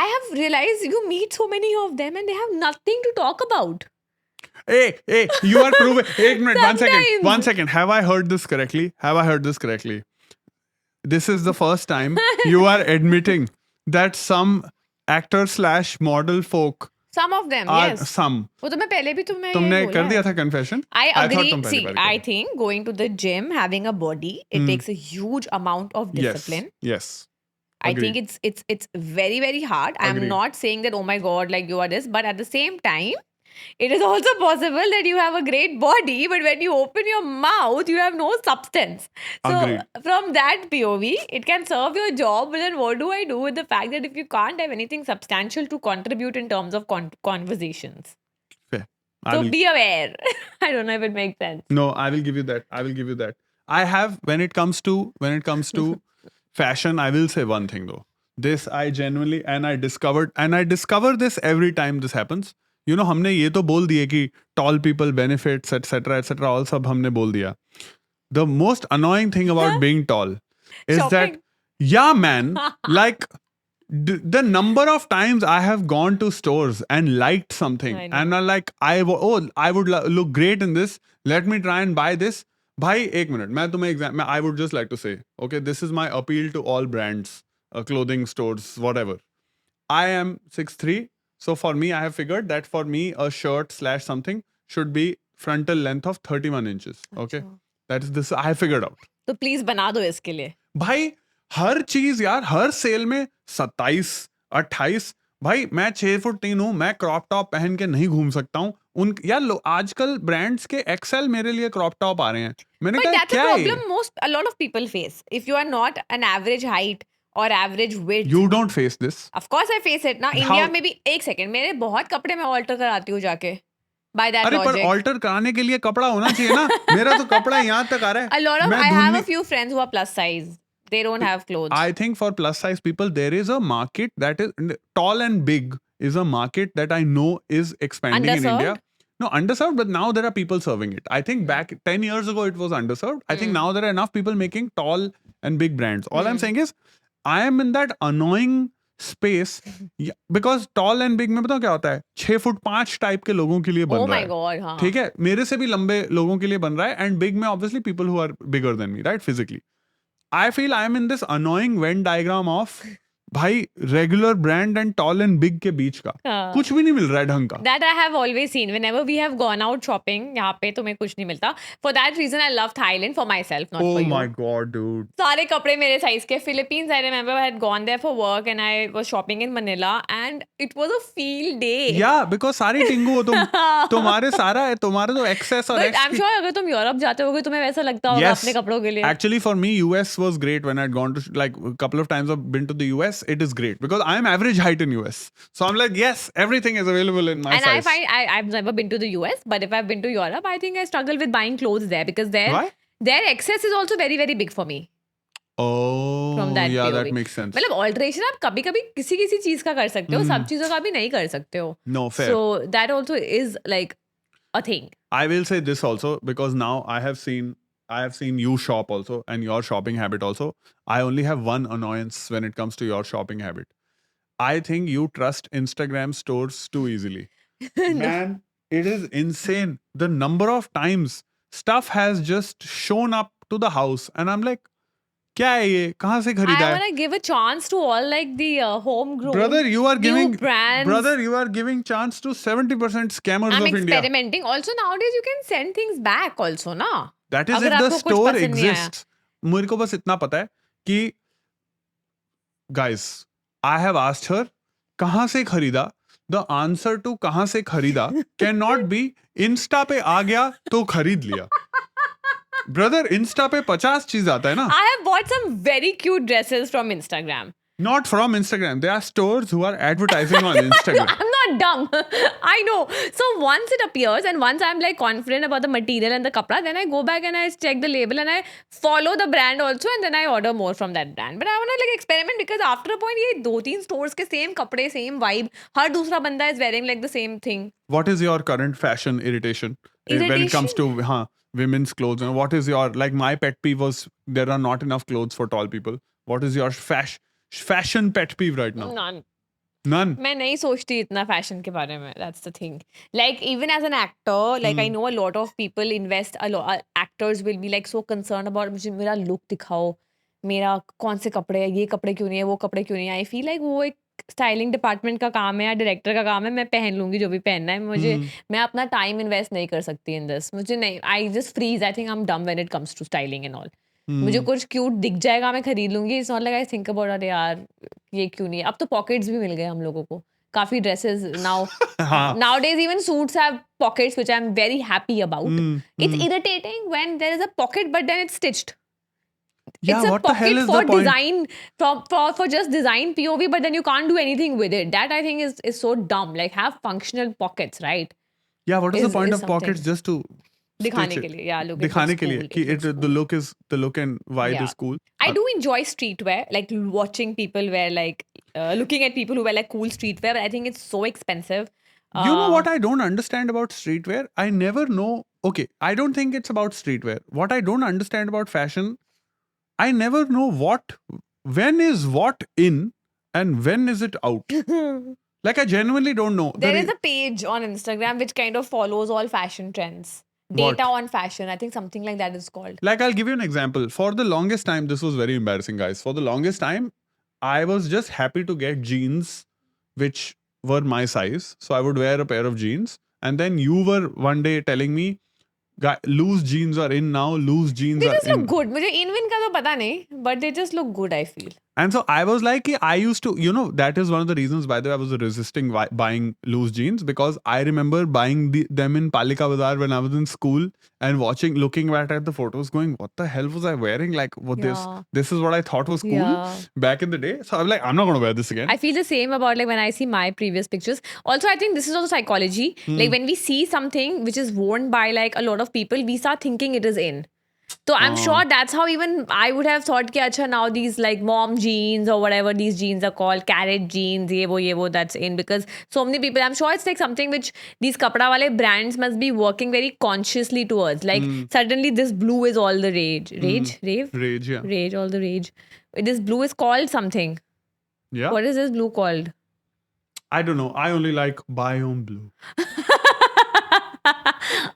I have realized you meet so many of them and they have nothing to talk about. Hey, you are proving. One Sometimes. second. Have I heard this correctly? This is the first time you are admitting that some actor/model folk Some of them, are yes. some. वो तो मैं पहले भी तुम्हें तुमने ये कर बोला दिया है. था confession? I thought agree. तुम पहली See, बार I कर think going to the gym, having a body, it takes a huge amount of discipline. Yes. I Agreed. think it's very, very hard. I'm Agreed. not saying that, oh my god, like you are this, but at the same time, it is also possible that you have a great body, but when you open your mouth, you have no substance. So Agreed. from that POV, it can serve your job, but then what do I do with the fact that if you can't have anything substantial to contribute in terms of conversations? Fair. I So will- be aware. I don't know if it makes sense. No, I will give you that. I have, when it comes to fashion, I will say one thing though. This I genuinely, and I discover this every time this happens. You know, हमने ये तो बोल दिए कि tall people benefits, etc., all सब हमने बोल दिया. The most annoying thing about being tall is that, Shopping. yeah, man, like the number of times I have gone to stores and liked something I know. and I'm like, I would look great in this. Let me try and buy this. भाई एक minute, मैं तुम्हें I would just like to say, okay, this is my appeal to all brands, clothing stores, whatever. I am 6'3", so for me, I have figured that for me, a shirt/something should be frontal length of 31 inches. Okay, that is this I have figured out. तो please बना दो इसके लिए. भाई हर चीज यार, हर cell में 27, 28. भाई मैं 6 फुट 3 हूं, मैं क्रॉप टॉप पहन के नहीं घूम सकता हूं. उन यार आजकल ब्रांड्स के एक्सेल मेरे लिए क्रॉप टॉप आ रहे हैं. मैंने But कहा that's a क्या है? problem a lot of people face. If you are not an average height or average width. You don't face this. Of course I face it ना. How- India में भी एक सेकंड मेरे बहुत कपड़े मैं ऑल्टर कराती हूँ जाके. By that अरे पर logic. ऑल्टर कराने के लिए कपड़ा होना चाहिए ना. मेरा तो कपड़ा यहाँ तक आ रहा है. A lot of मैं I have a ढूंढने- few friends who are plus size. They don't have clothes. I think for plus size people, there is a market that is tall and big is a market that I know is expanding in Underserved? India. No, underserved, but now there are people serving it. I think back 10 years ago, it was underserved. I think now there are enough people making tall and big brands. All I'm saying is, I am in that annoying space because tall and big में बताओ क्या होता है? 6 foot 5 type के लोगों के लिए बन Oh रहा my है. god, हाँ. ठीक है, मेरे से भी लंबे लोगों के लिए बन रहा है, and big में obviously people who are bigger than me, right, physically. I feel I am in this annoying Venn diagram of भाई regular brand and tall and big के बीच का हाँ. कुछ भी नहीं मिल रहा है ढंग का. That I have always seen. Whenever we have gone out shopping, यहाँ पे तुम्हें कुछ नहीं मिलता. For that reason, I love Thailand for myself, not Oh for you. my god, dude. सारे कपड़े मेरे साइज के. Philippines, I remember I had gone there for work and I was shopping in Manila and it was a field day. Yeah, because सारी टिंगू हो तुम. तुम्हारे सारा है, तुम्हारे तो एक्सेस और But एक्स I'm sure अगर तुम यूरोप जाते होगे तुम्हें वैसा लगता होगा Yes. अपने कपड़ों के लिए. Actually, for me, US was great when I'd gone to like a couple of times I've been to the US. It is great because I'm average height in US. So I'm like, yes, everything is available in my And size. I find I've never been to the US, but if I've been to Europe, I think I struggle with buying clothes there because Why? their excess is also very very big for me. Oh, From that yeah, POV. that makes sense. मतलब alteration आप कभी कभी किसी किसी चीज का कर सकते हो, सब चीजों का भी नहीं कर सकते हो. No, fair. So that also is like a thing. I will say this also because now I have seen you shop also and your shopping habit also. I only have one annoyance when it comes to your shopping habit. I think you trust Instagram stores too easily. Man, it is insane. The number of times stuff has just shown up to the house and I'm like, क्या है ये? कहाँ से I खरीदा है? want to give a chance to all like the homegrown Brother, you are new giving brands. Brother, you are giving chance to 70% scammers I'm of India. experimenting. Also nowadays you can send things back also ना. That is अगर if the आपको कुछ store पसंद नहीं आया. exists. मेरे को बस इतना पता है कि guys, I have asked her कहाँ से खरीदा. The answer to कहाँ से खरीदा cannot be Insta पे आ गया तो खरीद लिया. Brother, Insta पे 50 चीज आता है ना. I have bought some very cute dresses from Instagram. Not from Instagram. There are stores who are advertising on Instagram. I'm not dumb. I know. So once it appears and once I'm like confident about the material and the kapda, then I go back and I check the label and I follow the brand also and then I order more from that brand. But I want to like experiment because after a point ये 2-3 stores के same कपड़े, same vibe, हर दूसरा बंदा is wearing like the same thing. What is your current fashion irritation, when it comes to women's clothes? And what is your, like, my pet peeve was there are not enough clothes for tall people. What is your fashion pet peeve right now? None. None. मैं नहीं सोचती इतना fashion के बारे में. That's the thing. Like even as an actor, like I know a lot of people invest a lot. Actors will be like so concerned about मुझे मेरा look दिखाओ, मेरा कौन से कपड़े हैं, ये कपड़े क्यों नहीं है, वो कपड़े क्यों नहीं है. I feel like वो एक स्टाइलिंग डिपार्टमेंट का काम है या डायरेक्टर का काम है. मैं पहन लूंगी जो भी पहनना है मुझे. मैं अपना टाइम इन्वेस्ट नहीं कर सकती इन दिस. मुझे नहीं. I just freeze. I think I am dumb when it comes to styling and all. मुझे कुछ क्यूट दिख जाएगा मैं खरीद लूंगी. It's not like I think about अरे यार ये क्यों नहीं है. अब तो पॉकेट्स भी मिल गए हम लोगों को. काफी dresses now nowadays even suits have pockets which I'm very happy about. It's irritating when there is a pocket but then it's stitched. Yeah, It's a what the hell pocket is for the point? design for just design POV but then you can't do anything with it. That I think is so dumb. Like have functional pockets, right? Yeah, what is the is- point is of pockets? something. Just to दिखाने stitch के it? लिए. Yeah, look. it दिखाने looks के लिए cool, कि it looks cool. the look and vibe Yeah. is cool. I do enjoy streetwear, like watching people wear like looking at people who wear like cool streetwear, but I think it's so expensive. You know what I don't understand about streetwear? I never know. Okay, I don't think it's about streetwear. What I don't understand about fashion, I never know when is what in and when is it out. Like I genuinely don't know. There is a page on Instagram which kind of follows all fashion trends. Data on fashion. I think something like that is called. Like I'll give you an example. For the longest time, this was very embarrassing, guys. For the longest time, I was just happy to get jeans which were my size. So I would wear a pair of jeans. And then you were one day telling me, loose jeans are in now, loose jeans They are just in. look good. मुझे in-win का तो पता नहीं, but they just look good, I feel. And so I was like, I used to, that is one of the reasons, by the way, I was resisting buying loose jeans because I remember buying them in Palika Bazaar when I was in school and looking back at the photos going, what the hell was I wearing? Like, Yeah. this is what I thought was cool Yeah. back in the day. So I'm like, I'm not going to wear this again. I feel the same about like when I see my previous pictures. Also, I think this is also psychology. Like when we see something which is worn by like a lot of people, we start thinking it is in. So I'm sure that's how even I would have thought कि अच्छा now these like mom jeans or whatever these jeans are called, carrot jeans, ये वो that's in because so many people. I'm sure it's like something which these kapda wale brands must be working very consciously towards. Like suddenly this blue is all the rage, rave, Rage, yeah. rage, all the rage. This blue is called something. Yeah. What is this blue called? I don't know. I only like Biome Blue.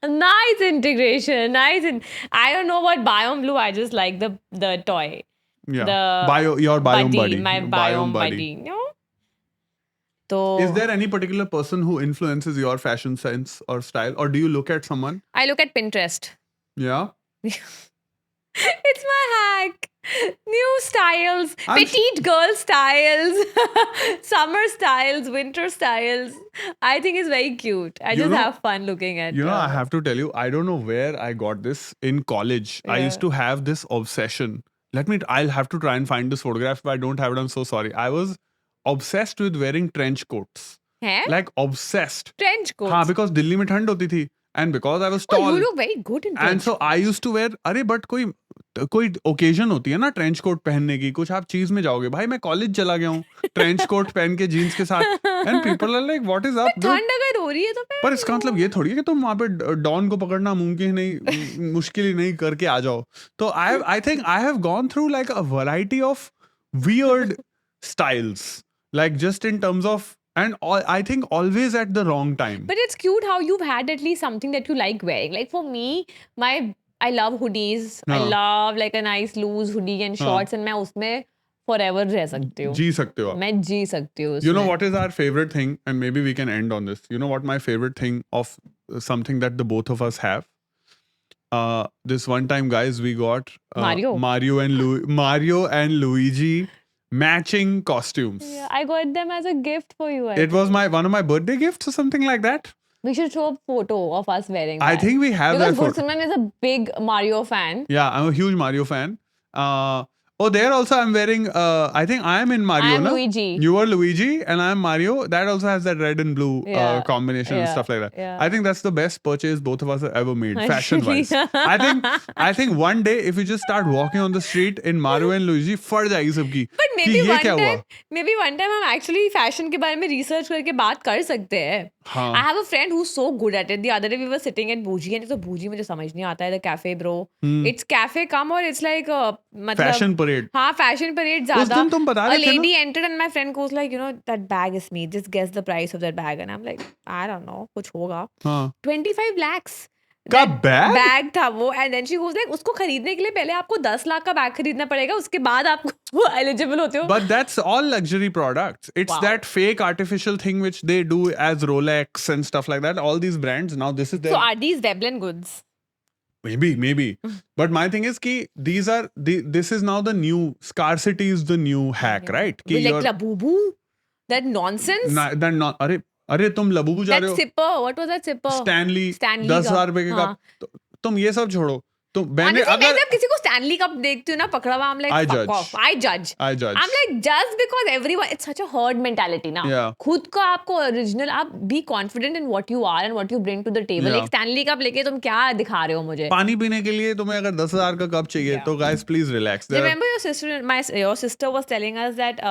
Nice integration. Nice. I don't know what Biome Blue. I just like the toy. Yeah. the Your biome buddy. my Your biome buddy. You know? So Is there any particular person who influences your fashion sense or style, or do you look at someone? I look at Pinterest. Yeah. It's my hack. New styles, I'm petite girl styles, summer styles, winter styles. I think it's very cute. I You just know- have fun looking at. I have to tell you, I don't know where I got this in college. I used Yeah. to have this obsession. I'll have to try and find this photograph. If I don't have it, I'm so sorry. I was obsessed with wearing trench coats. है? Like obsessed. Trench coats. हाँ, because Delhi में ठंड होती थी. And because I was Oh, tall. you look very good in trench. And so I used to wear, अरे but कोई occasion होती है ना ट्रेंच कोट पहनने की, कुछ आप चीज में जाओगे, भाई मैं कॉलेज चला गया हूँ ट्रेंच कोट पहन के जीन्स के साथ, and people are like what is up. ठंड अगर हो रही है तो पर इसका मतलब ये थोड़ी है कि तुम वहां पे डॉन को पकड़ना मुमकिन नहीं, मुश्किल ही नहीं करके आ जाओ। तो आई think I have gone through like a variety of weird styles, like just in terms of, and I think always at the wrong time. But it's cute how you've had at least something that you like wearing. Like for me, I love hoodies. I हाँ. love like a nice loose hoodie and हाँ. shorts, and मैं उसमें forever रह सकती हूँ. जी सकते हो आप। मैं जी सकती हूँ You know उसमें. what is our favorite thing, and maybe we can end on this. You know what my favorite thing of something that the both of us have? This one time, guys, we got Mario and Luigi matching costumes. Yeah, I got them as a gift for you. It was one of my birthday gifts or something like that. We should show a photo of us wearing that. I think we have because that photo. Gursimran is a big Mario fan. Yeah, I'm a huge Mario fan. There also I'm wearing, I think I am in Mario. I'm na? Luigi. You are Luigi and I'm Mario. That also has that red and blue Yeah, combination and yeah, stuff like that. yeah. I think that's the best purchase both of us have ever made, Actually, fashion-wise. I think one day if we just start walking on the street in Mario and Luigi, फट जाएगी सबकी But कि maybe ये one क्या हुआ? time, हम actually fashion के बारे में research करके बात कर सकते हैं. हाँ. I have a friend who's so good at it. The other day we were sitting at Bougie, and so Bougie मुझे समझ नहीं आता है the cafe bro. It's cafe come or it's like मतलब Fashion parade. हाँ fashion parade उस ज़्यादा. दिन तुम बता A रहे थे ना? lady entered and my friend goes like, you know, that bag is me. Just guess the price of that bag. And I'm like, I don't know, कुछ होगा. हाँ. 25 lakhs. का That bag? बैग था वो and then she goes like उसको खरीदने के लिए पहले आपको 10 लाख का बैग खरीदना पड़ेगा उसके बाद आपको एलिजिबल होते हो. But that's all luxury products. It's Wow. that fake artificial thing which they do as Rolex and stuff like that. All these brands now this is their So are these Veblen goods? maybe. But my thing is ki this is now the new scarcity is the new hack, right? Ki Like you're- Labubu? That nonsense? that not अरे तुम Labubu जा That रहे हो zipper. What was that zipper? Stanley Stanley 10,000 रुपए के हाँ. Cup तुम ये सब छोड़ो तो मैंने Honestly, मैं अगर जब किसी को Stanley Cup देखती हूँ ना पकड़ा हुआ I'm like I fuck judge. off. I judge. I'm like just because everyone it's such a herd mentality ना. Yeah. खुद का आपको original आप be confident in what you are and what you bring to the table. Yeah. एक Stanley Cup लेके तुम क्या दिखा रहे हो मुझे? पानी पीने के लिए तुम्हें अगर 10,000 का कप चाहिए तो guys please relax. Remember your sister was telling us that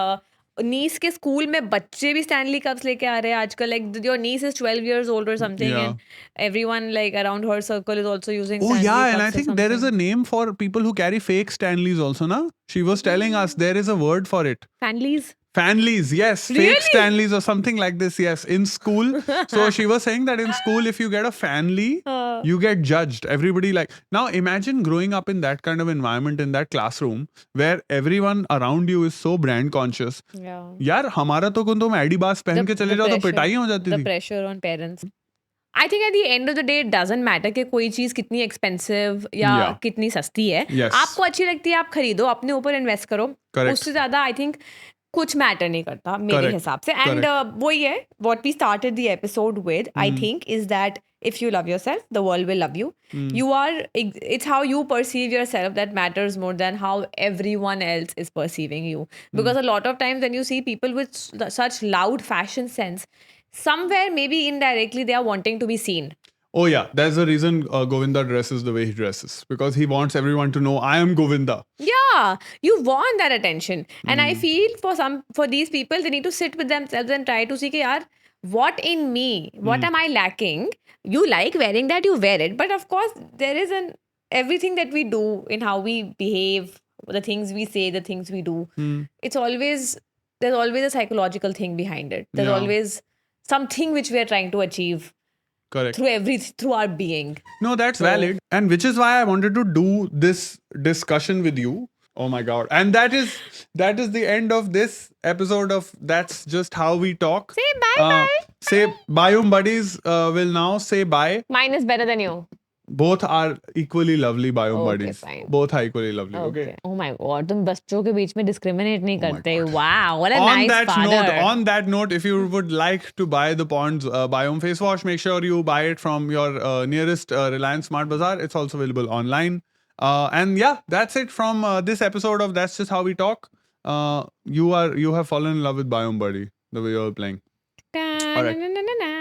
niece के स्कूल में बच्चे भी Stanley Cups लेके आ रहे हैं आजकल. Like your niece is 12 years old or something, Yeah. and everyone like around her circle is also using. Oh Stanley yeah, and I Cups or think there is a something. name for people who carry fake Stanleys also, na? She was telling us there is a word for it. Fanleys. Fanleys, yes. Really? Fake Stanleys or something like this, yes. In school. So she was saying that in school, if you get a Fanley, you get judged. Everybody like... Now imagine growing up in that kind of environment, in that classroom, where everyone around you is so brand conscious. Yeah. यार हमारा तो कुछ तुम एडिबास पहन के चले जाओ तो पिटाई हो जाती The थी. pressure on parents. I think at the end of the day it doesn't matter कि कोई चीज कितनी expensive या Yeah. कितनी सस्ती है. Yes. आपको अच्छी लगती है आप खरीदो अपने ऊपर इन्वेस्ट करो. Correct. उससे ज्यादा I think कुछ मैटर नहीं करता मेरे Correct. हिसाब से. And वही है what we started the episode with I think is that if you love yourself the world will love you. You are it's how you perceive yourself that matters more than how everyone else is perceiving you. Because a lot of times when you see people with such loud fashion sense somewhere maybe indirectly they are wanting to be seen. Oh yeah, there's a reason Govinda dresses the way he dresses. Because he wants everyone to know, I am Govinda. Yeah, you want that attention. And I feel for these people, they need to sit with themselves and try to see, कि यार, what in me, what am I lacking? You like wearing that, you wear it. But of course, there is everything that we do in how we behave, the things we say, the things we do. There's always a psychological thing behind it. There's Yeah. always something which we are trying to achieve Correct. through our being. No, that's valid. And which is why I wanted to do this discussion with you. Oh my god. And that is the end of this episode of That's Just How We Talk. Say bye. Say Biome Buddies will now say bye. Mine is better than you. Both are equally lovely, Biome Okay, Buddies. fine. Both are equally lovely. Okay. Oh my god, तुम बच्चों के बीच में discriminate नहीं my करते. God. Wow, what a nice father. On that note, if you would like to buy the Pond's Biome face wash, make sure you buy it from your nearest Reliance Smart Bazaar. It's also available online. And yeah, that's it from this episode of That's Just How We Talk. You have fallen in love with Biome Buddy the way you're playing. Alright.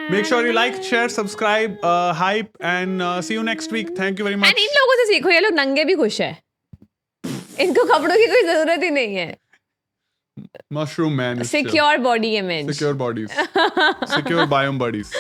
Make sure you like, share, subscribe, hype, and see you next week. Thank you very much. And इन लोगों से सीखो, ये लोग नंगे भी खुश है. इनको कपड़ों की कोई जरूरत ही नहीं है. Mushroom Man is chill. Secure body image. Secure bodies. Secure Biome Buddies.